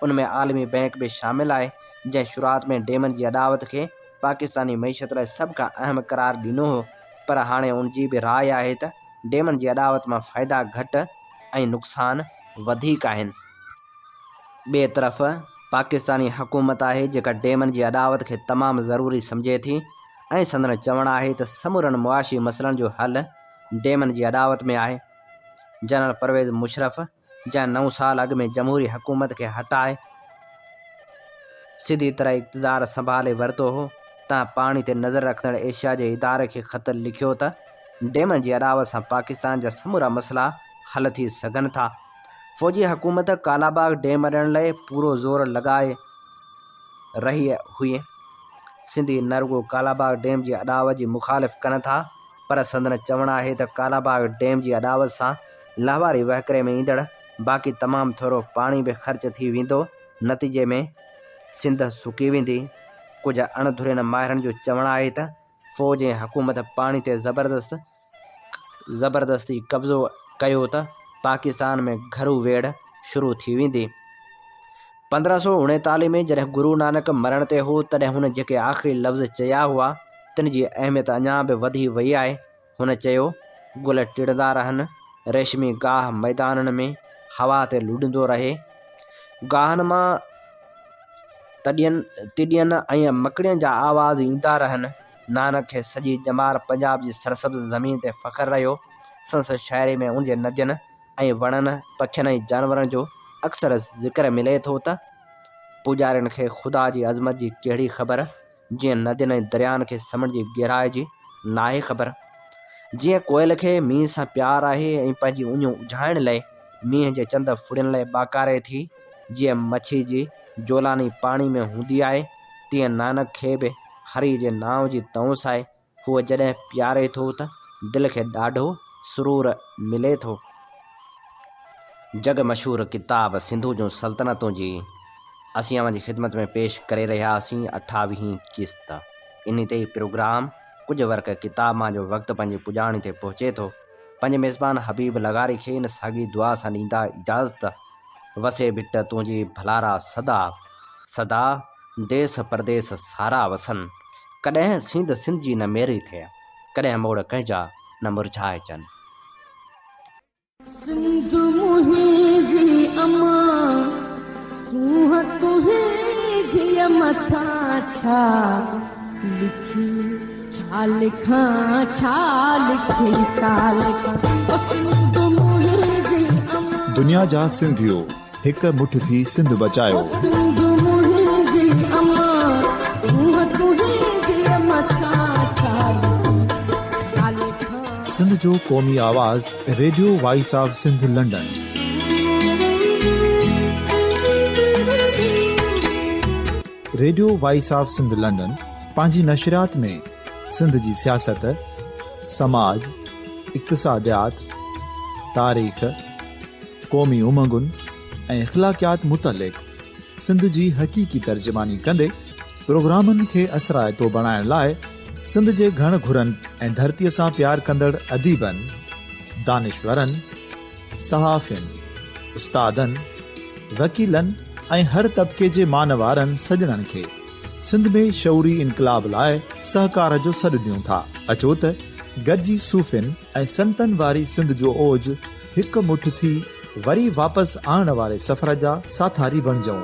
उन में आलमी बैंक बि शामिलु आहे, जंहिं शुरूआति में डैमनि जी अॾावत खे पाकिस्तानी मईशत लाइ सभ खां अहम क़रार ॾिनो हो, पर हाणे उन जी बि राय आहे त डैमनि जी अॾावत मां फ़ाइदा घटि ऐं नुक़सान वधीक आहिनि। ॿिए तरफ़ पाकिस्तानी हुकूमत आहे जेका डैमनि जी अॾावत खे तमामु ज़रूरी सम्झे थी ऐं संदन चवणु आहे त समूरनि मुआशी मसइलनि जो हल डैमनि जी अॾावत में आहे। जनरल परवेज़ मुशर्रफ जंहिं 9 साल अॻु में जमहूरी हुकूमत खे हटाए सिधी तरह इक़्तिदार संभाले वरितो हो, तव्हां पाणी ते नज़र रखंदड़ एशिया जे इदारे खे ख़त लिखियो त डैमनि जी अॾावत सां पाकिस्तान जा समूरा मसइला हल थी सघनि था। फ़ौजी हुकूमत कालाबाग डैम अॾण लाइ पूरो ज़ोर लॻाए रही हुई। सिंधी न रुगो कालाबाग डैम जी अॾावत जी मुखालिफ़ कनि था, पर संदन चवणु आहे त कालाबाग डैम जी अॾावत सां लाहवारी वहकिरे में ईंदड़ बाक़ी तमामु थोरो पाणी बि ख़र्च थी वेंदो। नतीजे में सिंध सुकी वेंदी। कुझु अणधुरनि माहिरनि जो चवणु आहे त फ़ौज ऐं हुकूमत पाणी ते ज़बरदस्ती कब्ज़ो कयो त पाकिस्तान में घरू वेड़ शुरू थी वेंदी। 1539 में जॾहिं गुरु नानक मरण ते हो तॾहिं हुन जेके आख़िरी लफ़्ज़ चया हुआ तिन जी अहमियत अञा बि वधी वई आहे। हुन चयो, गुल टिड़ंदा रहनि, रेशमी गाह मैदाननि में हवा ते लुॾंदो रहे, गाहनि मां तिॾियनि ऐं मकड़ियुनि जा आवाज़ ईंदा रहनि। नानक खे सॼी ॼमार पंजाब जी सरसब्ज़ ज़मीन ते फ़ख़्रु रहियो। संसद शाइरी में उन जे नदियुनि ऐं वणनि पखियुनि ऐं जानवरनि जो अक्सर ज़िक्र मिले थो त पुॼारियुनि खे ख़ुदा जी अज़मत जी कहिड़ी ख़बर, जीअं नदियुनि ऐं दरियानि खे समुंड जी गहराई जी नाहे ख़बर। जीअं कोयल खे मींहं सां प्यार आहे ऐं पंहिंजी उञूं उझाइण लाइ मींहं जे चंद फुड़ियुनि लाइ बाकारे थी, जीअं मच्छी जी जोलानी पाणी में हूंदी आहे तीअं नानक खे बि हरी जे नाव जी तौंस आहे। हूअ जॾहिं प्यारे थो त दिलि खे ॾाढो सुरूर मिले थो। जग मशहूर किताब सिंधु जूं सल्तनतूं जी असीं अवां जी ख़िदमत में पेश करे रहियासीं 28वीं किस्त। इन ते प्रोग्राम कुछ वर्क किताब मां जो वक़्तु पंहिंजी पुॼाणी ते पहुचे थो। पंहिंजे मेज़बान हबीब लगारी खे इन साॻी दुआ सां ॾींदा इजाज़त। वसे भिट तुंहिंजी भलारा सदा सदा देस परदेस सारा वसन। कॾहिं सिंध सिंध जी न मेरी थिए कॾहिं मोड़ कंहिंजा न मुरझाए चन। सिंध मुंहिंजी अमा सूंह तुंहिंजी मथा छा लिखी छा लिखां छा लिखी छा लिखां। सिंध मुंहिंजी अमा दुनिया जा सिंधियो हिक मुठ थी सिंध बचायो। सिंध मुंहिंजी अमा सूंह तुंहिंजी मथा छा लिखी छा लिखां। सिंध जो क़ौमी आवाज़ radio voice of Sindh London. Radio voice of Sindh London पंहिंजी नशरियात में सिंध जी सियासत, समाज, इक़्तिसादियात, तारीख़, क़ौमी उमंगुनि ऐं इख़्लाक़ियात मुतलिक़ सिंध जी हक़ीक़ी तर्जुमानी कंदे प्रोग्रामनि खे असराइतो बणाइण लाइ सिंध जे घण घुरनि ऐं धरतीअ सां प्यार कंदड़ अदीबनि, दानिश्वरनि, सहाफ़ियुनि, उस्तादनि, वकीलनि ऐं हर तबिके जे मान वारनि सजणनि खे सिंध में शऊरी इनकलाब लाइ सहकार जो सॾु ॾियूं था। अचो त गॾिजी सूफ़ियुनि ऐं संतनि वारी सिंध जो ओज हिकु मुठ थी वरी वापसि आणण वारे सफ़र जा साथारी बणिजऊं।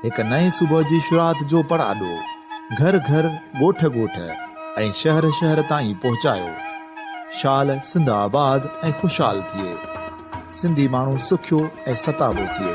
हिकु नए सुबुह जी शुरूआत जो पड़ाॾो घर घर ॻोठ ॻोठ ऐं शहर शहर ताईं पहुचायो। शाल सिंध आबाद ऐं ख़ुशहाल थिए। सिंधी माण्हू सुखियो ऐं सताबो थिए।